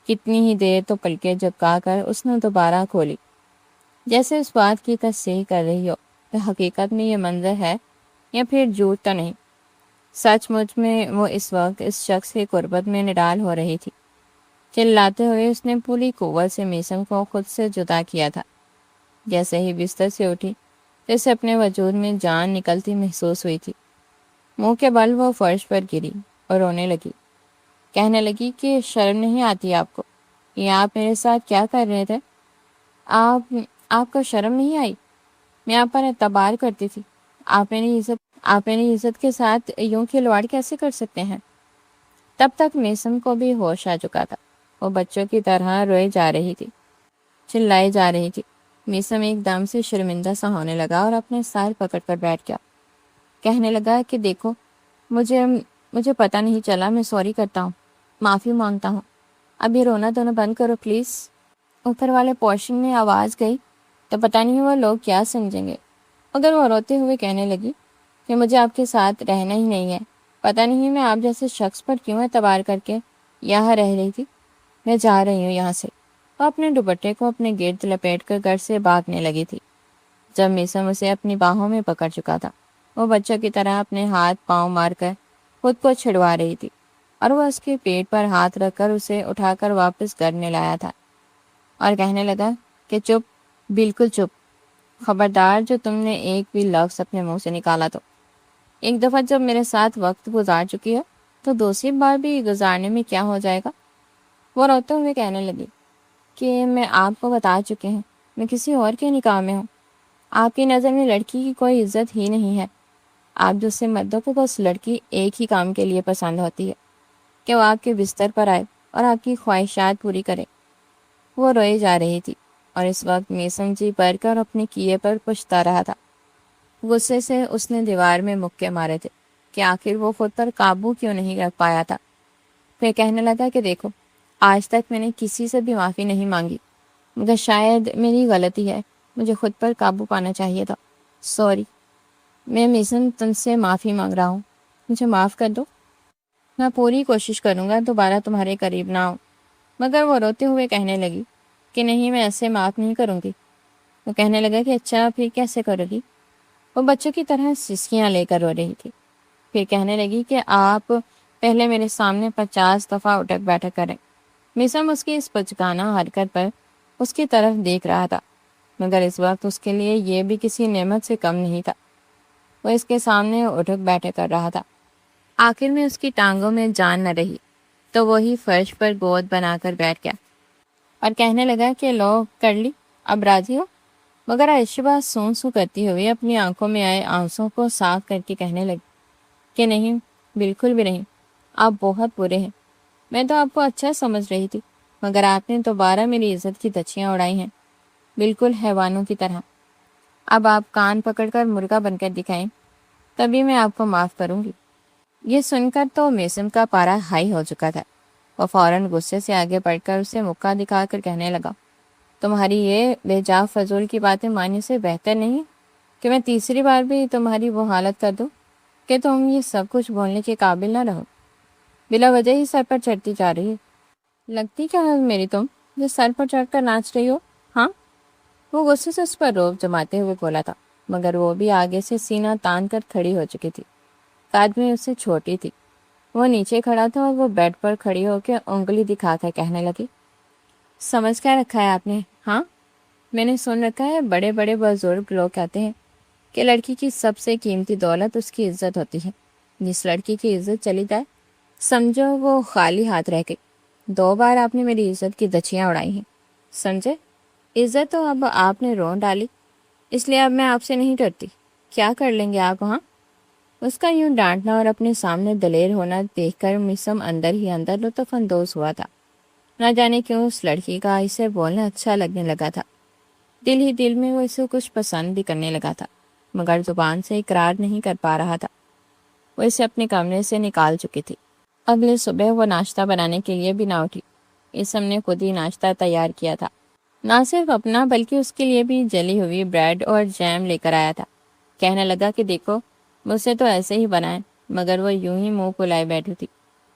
کتنی ہی دیر تو پلکیں جھپکا کر اس نے دوبارہ کھولی، جیسے اس بات کی تصحیح کر رہی ہو کہ حقیقت میں یہ منظر ہے یا پھر جھوٹ تو نہیں۔ سچ مچ میں وہ اس وقت اس شخص کی قربت میں نڈال ہو رہی تھی۔ چلاتے ہوئے اس نے پوری قوت سے میسم کو خود سے جدا کیا تھا۔ جیسے ہی بستر سے اٹھی جیسے اپنے وجود میں جان نکلتی محسوس ہوئی تھی۔ منہ کے بل وہ فرش پر گری اور رونے لگی۔ کہنے لگی کہ شرم نہیں آتی آپ کو؟ یہ آپ میرے ساتھ کیا کر رہے تھے؟ آپ کو شرم نہیں آئی؟ میں آپ پر اعتبار کرتی تھی۔ آپ میری عزت کے ساتھ یوں کھلواڑ کیسے کر سکتے ہیں؟ تب تک میسم کو بھی ہوش آ چکا تھا۔ وہ بچوں کی طرح روئی جا رہی تھی، چلائی جا رہی تھی۔ میسم ایک دم سے شرمندہ سا ہونے لگا اور اپنے سر پکڑ کر بیٹھ گیا۔ کہنے لگا کہ دیکھو، مجھے پتہ نہیں چلا، میں سوری کرتا ہوں، معافی مانگتا ہوں۔ اب یہ رونا دھونا بند کرو پلیز۔ اوپر والے پورشن میں آواز گئی تو پتہ نہیں وہ لوگ کیا سمجھیں گے۔ مگر وہ روتے ہوئے کہنے لگی کہ مجھے آپ کے ساتھ رہنا ہی نہیں ہے۔ پتہ نہیں میں آپ جیسے شخص پر کیوں اعتبار کر کے یہاں رہ رہی تھی۔ میں جا رہی ہوں یہاں سے۔ وہ اپنے دوپٹے کو اپنے گرد لپیٹ کر گھر سے بھاگنے لگی تھی۔ جب میسم اسے اپنی باہوں میں پکڑ چکا تھا، وہ بچوں کی طرح اپنے ہاتھ پاؤں مار کر خود کو چھڑوا رہی تھی، اور وہ اس کے پیٹ پر ہاتھ رکھ کر اسے اٹھا کر واپس گھر میں لایا تھا، اور کہنے لگا کہ چپ، بالکل چپ۔ خبردار جو تم نے ایک بھی لفظ اپنے منہ سے نکالا تو ایک دفعہ جب میرے ساتھ وقت گزار چکی ہو تو دوسری بار بھی گزارنے میں کیا ہو جائے گا؟ وہ روتے ہوئے کہنے لگی کہ میں آپ کو بتا چکے ہیں میں کسی اور کے نکاح میں ہوں۔ آپ کی نظر میں لڑکی کی کوئی عزت ہی نہیں ہے۔ آپ جس سے مردوں کو بس لڑکی ایک ہی کام کے لیے پسند ہوتی ہے کہ وہ آپ کے بستر پر آئے اور آپ کی خواہشات پوری کرے۔ وہ روئی جا رہی تھی اور اس وقت میسم جی بھر کر اپنے کیے پر پچھتا رہا تھا۔ غصے سے اس نے دیوار میں مکے مارے تھے کہ آخر وہ خود پر قابو کیوں نہیں رکھ پایا تھا۔ پھر کہنے لگا کہ دیکھو، آج تک میں نے کسی سے بھی معافی نہیں مانگی، مگر شاید میری غلطی ہے، مجھے خود پر قابو پانا چاہیے تھا۔ سوری، میں میسم تم سے معافی مانگ رہا ہوں، مجھے معاف کر دو۔ میں پوری کوشش کروں گا دوبارہ تمہارے قریب نہ آؤں۔ مگر وہ روتے ہوئے کہنے لگی کہ نہیں، میں ایسے معاف نہیں کروں گی۔ وہ کہنے لگا کہ اچھا پھر کیسے کرو گی؟ وہ بچوں کی طرح سسکیاں لے کر رو رہی تھی۔ پھر کہنے لگی کہ آپ پہلے میرے سامنے 50 دفعہ اٹھک بیٹھک کریں۔ میسم اس کی اس بچگانہ حرکت پر اس کی طرف دیکھ رہا تھا، مگر اس وقت اس کے لیے یہ بھی کسی نعمت سے کم نہیں تھا۔ وہ اس کے سامنے اٹھک بیٹھک کر رہا تھا۔ آخر میں اس کی ٹانگوں میں جان نہ رہی تو وہی فرش پر گود بنا کر بیٹھ گیا اور کہنے لگا کہ لو کر لی، اب راضی ہو؟ مگر عائشہ سون سو کرتی ہوئی اپنی آنکھوں میں آئے آنسوں کو صاف کر کے کہنے لگی کہ نہیں، بالکل بھی نہیں، آپ بہت برے ہیں۔ میں تو آپ کو اچھا سمجھ رہی تھی، مگر آپ نے دوبارہ میری عزت کی دچیاں اڑائی ہیں، بالکل حیوانوں کی طرح۔ اب آپ کان پکڑ کر مرغا بن کر دکھائیں، تبھی میں آپ کو معاف کروں گی۔ یہ سن کر تو میسم کا پارا ہائی ہو چکا تھا۔ وہ فوراً غصے سے آگے بڑھ کر اسے مکہ دکھا کر کہنے لگا، تمہاری یہ بے جا فضول کی باتیں ماننے سے بہتر نہیں کہ میں تیسری بار بھی تمہاری وہ حالت کر دوں کہ تم یہ سب کچھ بولنے کے قابل نہ رہو۔ بلا وجہ ہی سر پر چڑھتی جا رہی ہے، لگتی کیا ہے میری تم جو سر پر چڑھ کر ناچ رہی ہو؟ ہاں؟ وہ غصے سے اس پر روب جماتے ہوئے بولا تھا، مگر وہ بھی آگے سے سینہ تان کر کھڑی ہو چکی تھی۔ آدمی اس سے چھوٹی تھی۔ وہ نیچے کھڑا تھا اور وہ بیڈ پر کھڑی ہو کے انگلی دکھا کر کہنے لگی، سمجھ کیا رکھا ہے آپ نے؟ ہاں، میں نے سن رکھا ہے بڑے بڑے بزرگ لوگ کہتے ہیں کہ لڑکی کی سب سے قیمتی دولت اس کی عزت ہوتی ہے۔ جس لڑکی کی عزت چلی جائے سمجھو وہ خالی ہاتھ رہ گئی۔ 2 بار آپ نے میری عزت کی دچیاں اڑائی ہیں، سمجھے؟ عزت تو اب آپ نے رون ڈالی، اس لیے اب میں آپ سے نہیں ڈرتی۔ کیا کر لیں گے آپ؟ ہاں؟ اس کا یوں ڈانٹنا اور اپنے سامنے دلیر ہونا دیکھ کر میسم اندر ہی اندر لطف اندوز ہوا تھا۔ نہ جانے کیوں اس لڑکی کا اسے بولنا اچھا لگنے لگا تھا۔ دل ہی دل میں وہ اسے کچھ پسند بھی کرنے لگا تھا، مگر زبان سے اقرار نہیں کر پا رہا تھا۔ وہ اسے اپنے کمرے سے نکال چکی تھی۔ اگلے صبح وہ ناشتہ بنانے کے لیے بھی نہ اٹھی۔ میسم نے خود ہی ناشتہ تیار کیا تھا، نہ صرف اپنا بلکہ اس کے لیے بھی جلی ہوئی بریڈ اور جیم لے کر آیا تھا۔ کہنے لگا کہ دیکھو، مجھ سے تو ایسے ہی بنائے، مگر وہ یوں ہی منہ پھلائے بیٹھی تھی۔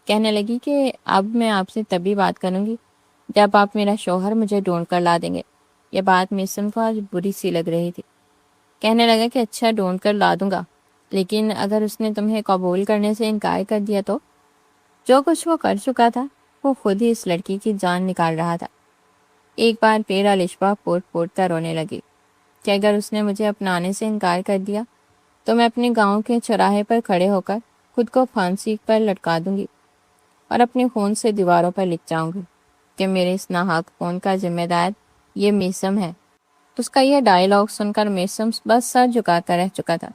کہنے لگی کہ اب میں آپ سے تبھی بات کروں گی جب آپ میرا شوہر مجھے ڈھونڈ کر لا دیں گے۔ یہ بات میسم کو آج بری سی لگ رہی تھی۔ کہنے لگا کہ اچھا، ڈھونڈ کر لا دوں گا، لیکن اگر اس نے تمہیں قبول کرنے سے انکار کر دیا تو؟ جو کچھ وہ کر چکا تھا وہ خود ہی اس لڑکی کی جان نکال رہا تھا۔ ایک بار پھر الشبا پوٹ پوٹ کر رونے لگی کہ اگر اس نے مجھے اپنانے سے انکار کر دیا تو میں اپنے گاؤں کے چوراہے پر کھڑے ہو کر خود کو پھانسی پر لٹکا دوں گی اور اپنے خون سے دیواروں پر لکھ جاؤں گی کہ میرے اس ناحق خون کا ذمہ دار یہ میسم ہے۔ اس کا یہ ڈائلاگ سن کر میسم بس سر جھکا کر رہ چکا تھا۔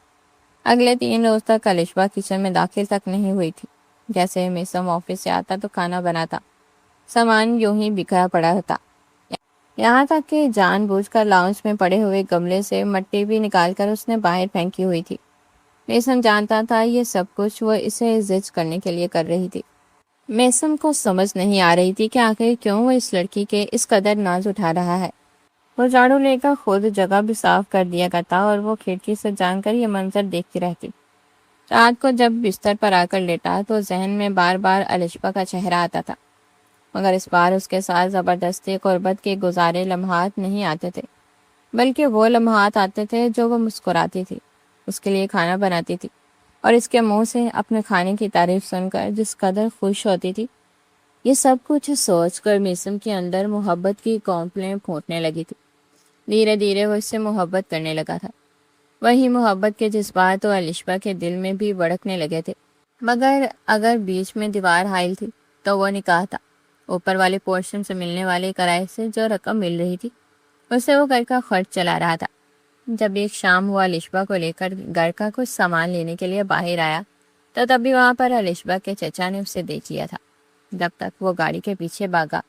اگلے 3 روز تک الشبا کچن میں داخل تک نہیں ہوئی تھی۔ جیسے میسم آفس سے آتا تو کھانا بناتا، سامان یوں ہی بکھرا پڑا ہوتا، یہاں تک کہ جان بوجھ کر لاؤنج میں پڑے ہوئے گملے سے مٹی بھی نکال کر اس نے باہر پھینکی ہوئی تھی۔ میسم جانتا تھا یہ سب کچھ وہ اسے زج کرنے کے لیے کر رہی تھی۔ میسم کو سمجھ نہیں آ رہی تھی کہ آخر کیوں وہ اس لڑکی کے اس قدر ناز اٹھا رہا ہے۔ وہ جھاڑو لے کر خود جگہ بھی صاف کر دیا کرتا اور وہ کھڑکی سے جان کر یہ منظر دیکھتی رہتی۔ رات کو جب بستر پر آ کر لیٹا تو ذہن میں بار بار الشبا کا چہرہ آتا تھا، مگر اس بار اس کے ساتھ زبردستی قربت کے گزارے لمحات نہیں آتے تھے، بلکہ وہ لمحات آتے تھے جو وہ مسکراتی تھی، اس کے لیے کھانا بناتی تھی اور اس کے منہ سے اپنے کھانے کی تعریف سن کر جس قدر خوش ہوتی تھی۔ یہ سب کچھ سوچ کر میسم کے اندر محبت کی کونپلیں پھوٹنے لگی تھی۔ دھیرے دھیرے وہ اس سے محبت کرنے لگا تھا۔ وہی محبت کے جذبات تو الشبا کے دل میں بھی بڑکنے لگے تھے، مگر اگر بیچ میں دیوار حائل تھی تو وہ نکاح تھا۔ اوپر والے پورشن سے ملنے والے کرائے سے جو رقم مل رہی تھی اس سے وہ گھر کا خرچ چلا رہا تھا۔ جب ایک شام وہ الشبا کو لے کر گھر کا کچھ سامان لینے کے لیے باہر آیا تو تب بھی وہاں پر الشبا کے چچا نے اسے دیکھ لیا تھا۔ جب تک وہ گاڑی کے پیچھے بھاگا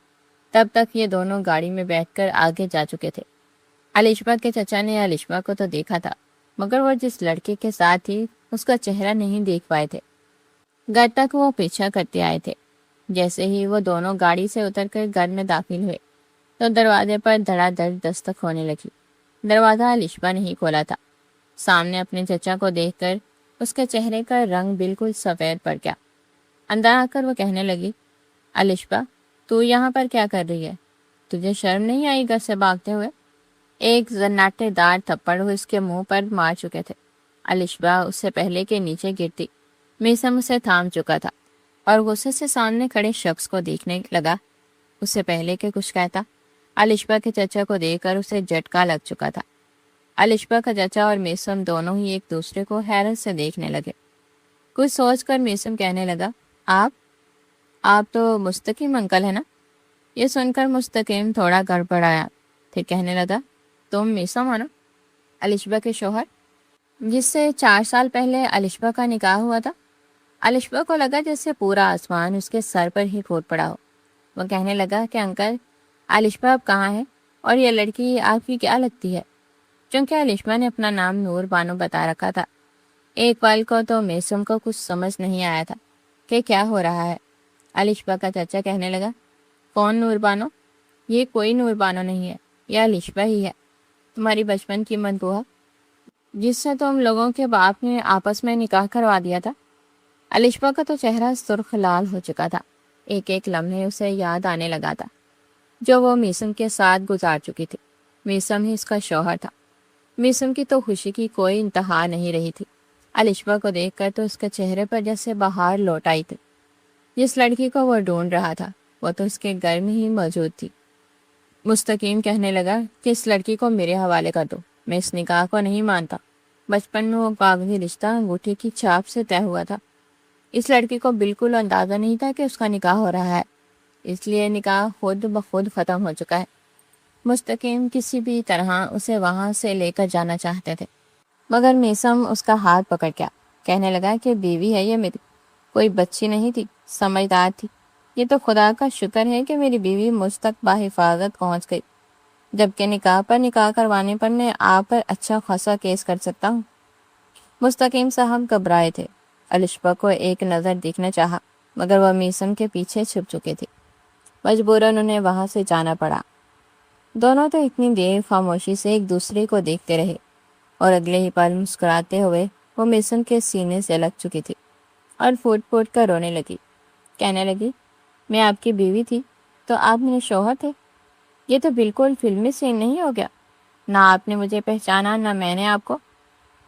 تب تک یہ دونوں گاڑی میں بیٹھ کر آگے جا چکے تھے۔ الشبا کے چچا نے الشبا کو تو دیکھا تھا، مگر وہ جس لڑکے کے ساتھ تھی اس کا چہرہ نہیں دیکھ پائے تھے۔ گھر تک وہ پیچھا کرتے آئے تھے۔ جیسے ہی وہ دونوں گاڑی سے اتر کر گھر میں داخل ہوئے تو دروازے پر دھڑا دھڑ دستک ہونے لگی۔ دروازہ الشبا نے ہی کھولا تھا۔ سامنے اپنے چچا کو دیکھ کر اس کے چہرے کا رنگ بالکل سفید پڑ گیا۔ اندر آ کر وہ کہنے لگی، الشبا تو یہاں پر کیا کر رہی ہے؟ تجھے شرم نہیں آئی گھر سے بھاگتے ہوئے؟ ایک زناٹے دار تھپڑ وہ اس کے منہ پر مار چکے تھے۔ الشبا اس سے پہلے کہ نیچے گرتی، میسم اسے تھام چکا تھا اور غصے سے سامنے کھڑے شخص کو دیکھنے لگا۔ اس سے پہلے کہ کچھ کہتا، الشبا کے چچا کو دیکھ کر اسے جھٹکا لگ چکا تھا۔ الشبا کا چچا اور میسم دونوں ہی ایک دوسرے کو حیرت سے دیکھنے لگے۔ کچھ سوچ کر میسم کہنے لگا، آپ تو مستقیم انکل ہے نا؟ یہ سن کر مستقیم تھوڑا گڑبڑایا، پھر کہنے لگا، تم میسم ہو نا، الشبا کے شوہر جس سے 4 سال پہلے الشبا کا نکاح ہوا تھا؟ الشبا کو لگا جیسے پورا آسمان اس کے سر پر ہی پھوٹ پڑا ہو۔ وہ کہنے لگا کہ انکل، الشبا اب کہاں ہے اور یہ لڑکی آپ کی کیا لگتی ہے؟ چونکہ الشبا نے اپنا نام نور بانو بتا رکھا تھا، ایک پل کو تو میسم کو کچھ سمجھ نہیں آیا تھا کہ کیا ہو رہا ہے۔ الشبا کا چچا کہنے لگا، کون نور بانو؟ یہ کوئی نور بانو نہیں ہے، یہ الشبا ہی ہے، تمہاری بچپن کی مدبوہا جس سے تم لوگوں کے باپ نے آپس میں نکاح کروا دیا تھا۔ الشبا کا تو چہرہ سرخ لال ہو چکا تھا۔ ایک ایک لمحے اسے یاد آنے لگا تھا جو وہ میسم کے ساتھ گزار چکی تھی۔ میسم ہی اس کا شوہر تھا۔ میسم کی تو خوشی کی کوئی انتہا نہیں رہی تھی۔ الشبا کو دیکھ کر تو اس کے چہرے پر جیسے بہار لوٹ آئی تھی۔ جس لڑکی کو وہ ڈھونڈ رہا تھا وہ تو اس کے گھر میں ہی موجود تھی۔ مستقیم کہنے لگا کہ اس لڑکی کو میرے حوالے کر دو، میں اس نکاح کو نہیں مانتا۔ بچپن میں وہ کاغذی رشتہ انگوٹھی کی چھاپ سے طے ہوا تھا۔ اس لڑکی کو بالکل اندازہ نہیں تھا کہ اس کا نکاح ہو رہا ہے، اس لیے نکاح خود بخود ختم ہو چکا ہے۔ مستقیم کسی بھی طرح اسے وہاں سے لے کر جانا چاہتے تھے، مگر میسم اس کا ہاتھ پکڑ گیا۔ کہنے لگا کہ بیوی ہے یہ میری، کوئی بچی نہیں تھی، سمجھدار تھی۔ یہ تو خدا کا شکر ہے کہ میری بیوی مجھ تک بحفاظت پہنچ گئی، جبکہ نکاح پر نکاح کروانے پر میں آپ پر اچھا خاصا کیس کر سکتا ہوں۔ مستقیم صاحب گھبرائے تھے۔ الشبا کو ایک نظر دیکھنا چاہا، مگر وہ میسم کے پیچھے چھپ چکے تھے۔ مجبوراً انہیں وہاں سے جانا پڑا۔ دونوں تو اتنی دیر خاموشی سے ایک دوسرے کو دیکھتے رہے اور اگلے ہی پل مسکراتے ہوئے وہ میسم کے سینے سے لگ چکی تھی اور پھوٹ پھوٹ کر رونے لگی۔ کہنے لگی، میں آپ کی بیوی تھی تو آپ میرے شوہر تھے؟ یہ تو بالکل فلمی سین نہیں ہو گیا؟ نہ آپ نے مجھے پہچانا نہ میں نے آپ کو۔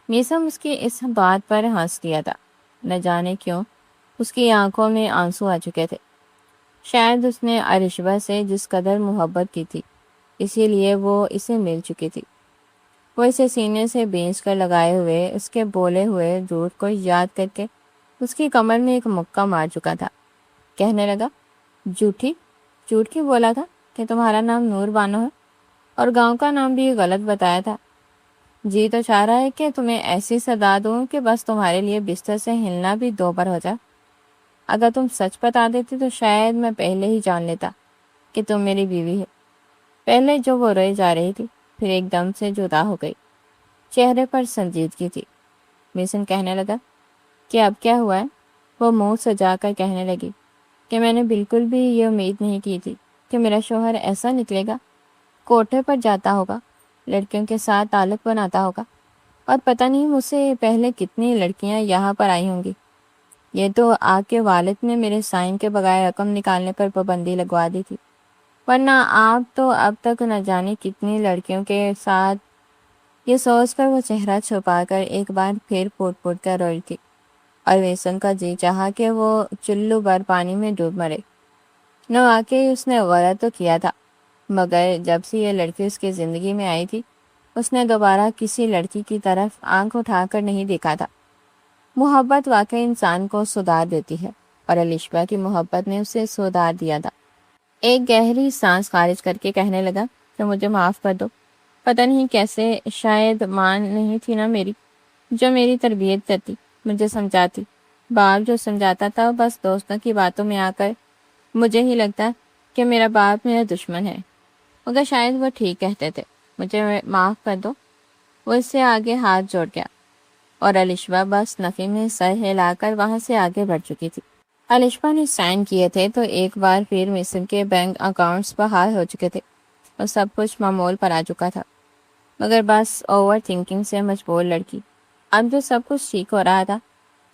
میسم اس کی اس بات پر ہنس دیا تھا۔ نہ جانے کیوں اس کی آنکھوں میں آنسو آ چکے تھے۔ شاید اس نے الشبا سے جس قدر محبت کی تھی اسی لیے وہ اسے مل چکی تھی۔ وہ اسے سینے سے بھینچ کر لگائے ہوئے اس کے بولے ہوئے جھوٹ کو یاد کر کے اس کی کمر میں ایک مکہ مار چکا تھا۔ کہنے لگا، جھوٹی، جھوٹ کی بولا تھا کہ تمہارا نام نور بانو ہے اور گاؤں کا نام بھی غلط بتایا تھا۔ جی تو چاہ رہا ہے کہ تمہیں ایسی سزا دوں کہ بس تمہارے لیے بستر سے ہلنا بھی دوبر ہو جائے۔ اگر تم سچ بتا دیتی تو شاید میں پہلے ہی جان لیتا کہ تم میری بیوی ہے۔ پہلے جو وہ روئے جا رہی تھی، پھر ایک دم سے جدا ہو گئی، چہرے پر سنجیدگی تھی۔ میسن کہنے لگا کہ اب کیا ہوا ہے؟ وہ منہ سجا کر کہنے لگی کہ میں نے بالکل بھی یہ امید نہیں کی تھی کہ میرا شوہر ایسا نکلے گا، کوٹھے پر جاتا ہوگا، لڑکیوں کے ساتھ تعلق بناتا ہوگا، اور پتہ نہیں مجھ سے پہلے کتنی لڑکیاں یہاں پر آئی ہوں گی۔ یہ تو آپ کے والد نے میرے سائن کے بغیر رقم نکالنے پر پابندی لگوا دی تھی، ورنہ آپ تو اب تک نہ جانے کتنی لڑکیوں کے ساتھ۔ یہ سوچ کر وہ چہرہ چھپا کر ایک بار پھر پھوٹ پھوٹ کر روئی تھی، اور میسن کا جی چاہا کہ وہ چلو بھر پانی میں ڈوب مرے۔ نہ واقعی اس نے غلط تو کیا تھا، مگر جب سے یہ لڑکی اس کی زندگی میں آئی تھی اس نے دوبارہ کسی لڑکی کی طرف آنکھ اٹھا کر نہیں دیکھا تھا۔ محبت واقعی انسان کو سدھار دیتی ہے اور الشبہ کی محبت نے اسے سدھار دیا تھا۔ ایک گہری سانس خارج کر کے کہنے لگا کہ مجھے معاف کر دو۔ پتہ نہیں کیسے، شاید ماں نہیں تھی نا میری، جو میری تربیت کرتی، مجھے سمجھاتی۔ باپ جو سمجھاتا تھا بس دوستوں کی باتوں میں آ کر مجھے ہی لگتا کہ میرا باپ میرا دشمن ہے، مگر شاید وہ ٹھیک کہتے تھے۔ مجھے معاف کر دو۔ وہ اس سے آگے ہاتھ جوڑ گیا اور الشبہ بس نفی میں سر ہلا کر وہاں سے آگے بڑھ چکی تھی۔ الشبہ نے سائن کیے تھے تو ایک بار پھر مصر کے بینک اکاؤنٹس بحال ہو چکے تھے اور سب کچھ معمول پر آ چکا تھا، مگر بس اوور تھنکنگ سے مجبور لڑکی۔ اب جو سب کچھ ٹھیک ہو رہا تھا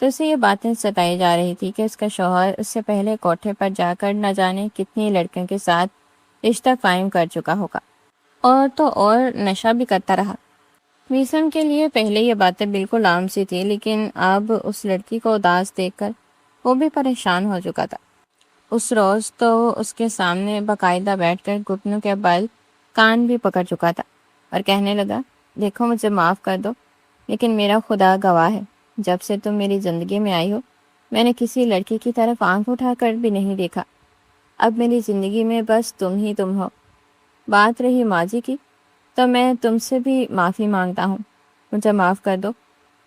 تو اسے یہ باتیں ستائی جا رہی تھی کہ اس کا شوہر اس سے پہلے کوٹھے پر جا کر نہ جانے کتنی لڑکیوں کے ساتھ رشتہ قائم کر چکا ہوگا، اور تو اور نشہ بھی کرتا رہا۔ میسم کے لیے پہلے یہ باتیں بالکل عام سی تھی، لیکن اب اس لڑکی کو اداس دیکھ کر وہ بھی پریشان ہو چکا تھا۔ اس روز تو وہ اس کے سامنے باقاعدہ بیٹھ کر گھٹنوں کے بل کان بھی پکڑ چکا تھا اور کہنے لگا، دیکھو مجھے معاف کر دو، لیکن میرا خدا گواہ ہے، جب سے تم میری زندگی میں آئی ہو میں نے کسی لڑکی کی طرف آنکھ اٹھا کر بھی نہیں دیکھا۔ اب میری زندگی میں بس تم ہی تم ہو۔ بات رہی ماضی کی تو میں تم سے بھی معافی مانگتا ہوں، مجھے معاف کر دو،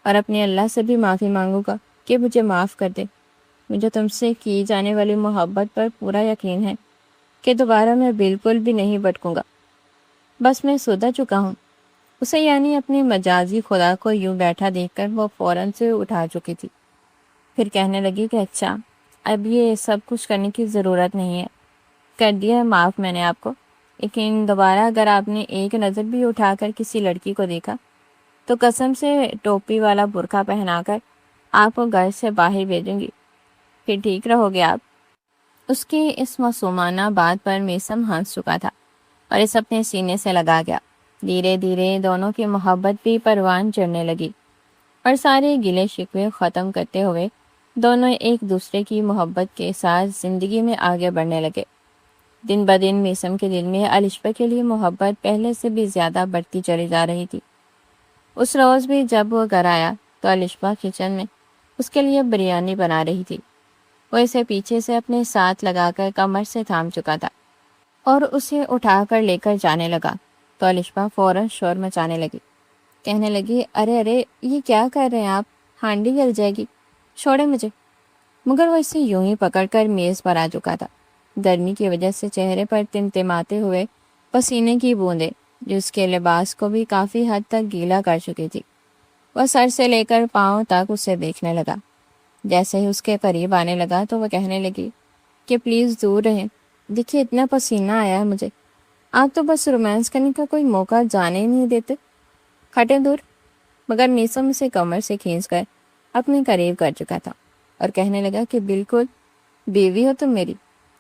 اور اپنے اللہ سے بھی معافی مانگوں گا کہ مجھے معاف کر دے۔ مجھے تم سے کی جانے والی محبت پر پورا یقین ہے کہ دوبارہ میں بالکل بھی نہیں بھٹکوں گا۔ بس میں سدھر چکا ہوں۔ اسے یعنی اپنی مجازی خدا کو یوں بیٹھا دیکھ کر وہ فوراً سے اٹھا چکی تھی۔ پھر کہنے لگی کہ اچھا، اب یہ سب کچھ کرنے کی ضرورت نہیں ہے، کر دیا معاف میں نے آپ کو، لیکن دوبارہ اگر آپ نے ایک نظر بھی اٹھا کر کسی لڑکی کو دیکھا تو قسم سے ٹوپی والا برقع پہنا کر آپ کو گھر سے باہر بھیجوں گی، پھر ٹھیک رہو گے آپ۔ اس کی اس معصومانہ بات پر میسم ہنس چکا تھا اور اس اپنے سینے سے لگا گیا۔ دھیرے دھیرے دونوں کی محبت بھی پروان چڑھنے لگی اور سارے گلے شکوے ختم کرتے ہوئے دونوں ایک دوسرے کی محبت کے ساتھ زندگی میں آگے بڑھنے لگے۔ دن بدن میسم کے دل میں الشبہ کے لیے محبت پہلے سے بھی زیادہ بڑھتی چلی جا رہی تھی۔ اس روز بھی جب وہ گھر آیا تو الشبہ کچن میں اس کے لیے بریانی بنا رہی تھی۔ وہ اسے پیچھے سے اپنے ساتھ لگا کر کمر سے تھام چکا تھا اور اسے اٹھا کر لے کر جانے لگا تو الشبہ فوراً شور مچانے لگی، کہنے لگی، ارے ارے یہ کیا کر رہے ہیں آپ، ہانڈی جل جائے گی، چھوڑے مجھے۔ مگر وہ اسے یوں ہی پکڑ کر میز پر آ چکا تھا۔ گرمی کی وجہ سے چہرے پر تمتماتے ہوئے پسینے کی بوندیں جو اس کے لباس کو بھی کافی حد تک گیلا کر چکی تھی، وہ سر سے لے کر پاؤں تک اسے دیکھنے لگا۔ جیسے ہی اس کے قریب آنے لگا تو وہ کہنے لگی کہ پلیز دور رہیں، دیکھیے اتنا پسینہ آیا ہے مجھے، آپ تو بس رومانس کرنے کا کوئی موقع جانے ہی نہیں دیتے، ہٹیں دور۔ مگر میسم اسے کمر سے کھینچ کر اپنے قریب کر چکا تھا اور کہنے لگا کہ بالکل بیوی ہو تم میری،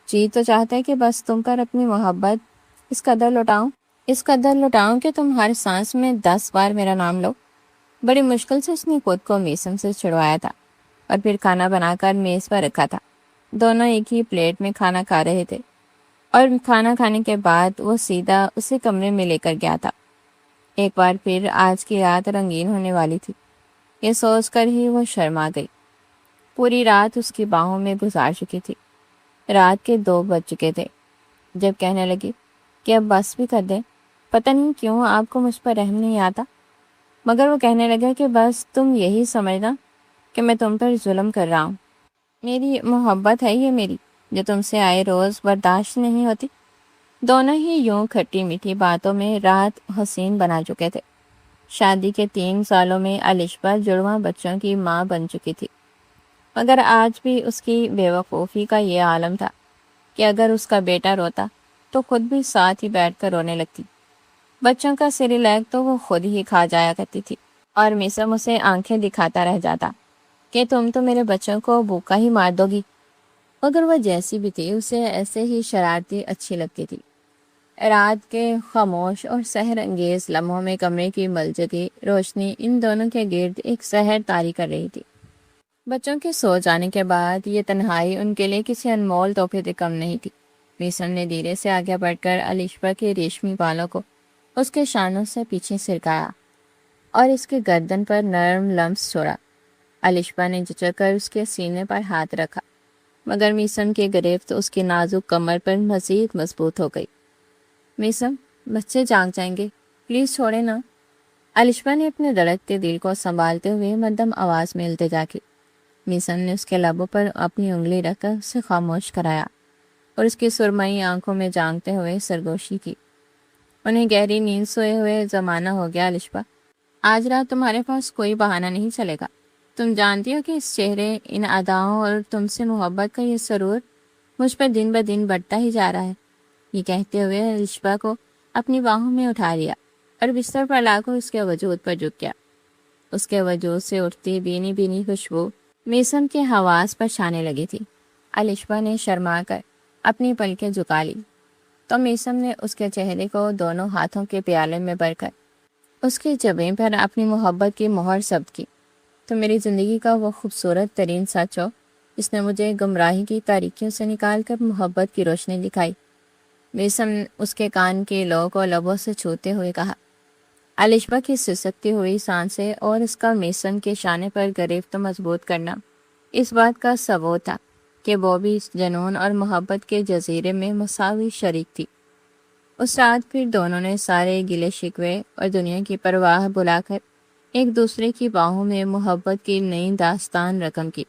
جی تو چاہتا ہے کہ بس تم پر اپنی محبت اس قدر لٹاؤں کہ تم ہر سانس میں 10 بار میرا نام لو۔ بڑی مشکل سے اس نے خود کو میسم سے چھڑوایا تھا اور پھر کھانا بنا کر میز پر رکھا تھا۔ دونوں ایک ہی پلیٹ میں کھانا کھا رہے تھے اور کھانا کھانے کے بعد وہ سیدھا اسے کمرے میں لے کر گیا تھا۔ ایک بار پھر آج کی رات رنگین ہونے والی تھی، یہ سوچ کر ہی وہ شرما گئی۔ پوری رات اس کی باہوں میں گزار چکی تھی۔ رات کے 2 بج چکے تھے جب کہنے لگی کہ اب بس بھی کر دیں، پتہ نہیں کیوں آپ کو مجھ پر رحم نہیں آتا۔ مگر وہ کہنے لگا کہ بس تم یہی سمجھنا کہ میں تم پر ظلم کر رہا ہوں، میری محبت ہے یہ میری جو تم سے آئے روز برداشت نہیں ہوتی۔ دونوں ہی یوں کھٹی میٹھی باتوں میں رات حسین بنا چکے تھے۔ شادی کے 3 سالوں میں الشبہ جڑواں بچوں کی ماں بن چکی تھی، مگر آج بھی اس کی بے وقوفی کا یہ عالم تھا کہ اگر اس کا بیٹا روتا تو خود بھی ساتھ ہی بیٹھ کر رونے لگتی۔ بچوں کا سیریلیک تو وہ خود ہی کھا جایا کرتی تھی اور میسم اسے آنکھیں دکھاتا رہ جاتا کہ تم تو میرے بچوں کو بھوکا ہی مار دو گی۔ مگر وہ جیسی بھی تھی اسے ایسے ہی شرارتی اچھی لگتی تھی۔ رات کے خاموش اور سحر انگیز لمحوں میں کمرے کی ملجگی روشنی ان دونوں کے گرد ایک سحر طاری کر رہی تھی۔ بچوں کے سو جانے کے بعد یہ تنہائی ان کے لیے کسی انمول تحفے سے کم نہیں تھی۔ میسم نے دھیرے سے آگے بڑھ کر الشبا کے ریشمی بالوں کو اس کے شانوں سے پیچھے سرکایا اور اس کے گردن پر نرم لمس چھوڑا۔ الشبا نے جھجک کر اس کے سینے پر ہاتھ رکھا، مگر میسم کی گرفت اس کی نازک کمر پر مزید مضبوط ہو گئی۔ میسم، بچے جاگ جائیں گے، پلیز چھوڑے نا۔ الشبا نے اپنے دھڑکتے دل کو سنبھالتے ہوئے مدھم آواز میں التجا کی۔ میسم نے اس کے لبوں پر اپنی انگلی رکھ کر اسے خاموش کرایا اور اس کی سرمئی آنکھوں میں جانگتے ہوئے سرگوشی کی۔ انہیں گہری نیند سوئے ہوئے زمانہ ہو گیا الشبا۔ آج رات تمہارے پاس کوئی بہانہ نہیں چلے گا۔ تم جانتی ہو کہ اس چہرے، ان اداؤں اور تم سے محبت کا یہ سرور مجھ پر دن بہ دن بڑھتا ہی جا رہا ہے۔ یہ کہتے ہوئے الشبا کو اپنی باہوں میں اٹھا لیا اور بستر پر لا کر اس کے وجود پر جھک گیا۔ اس کے وجود سے اٹھتی بینی بینی خوشبو میسم کے حواس پر چھانے لگی تھی۔ الشبا نے شرما کر اپنی پلکیں جھکا لی تو میسم نے اس کے چہرے کو دونوں ہاتھوں کے پیالے میں بھر کر اس کے جبیں پر اپنی محبت کی مہر ثبت کی۔ تو میری زندگی کا وہ خوبصورت ترین سچ ہو جس نے مجھے گمراہی کی تاریکیوں سے نکال کر محبت کی روشنی دکھائی۔ میسم اس کے کان کے لو کو لبوں سے چھوتے ہوئے کہا۔ الشبا کی سسکتی ہوئی سانسیں اور اس کا میسم کے شانے پر گرفت مضبوط کرنا اس بات کا ثبوت تھا کہ وہ بھی اس جنون اور محبت کے جزیرے میں مساوی شریک تھی۔ اس رات پھر دونوں نے سارے گلے شکوے اور دنیا کی پرواہ بلا کر ایک دوسرے کی باہوں میں محبت کی نئی داستان رقم کی۔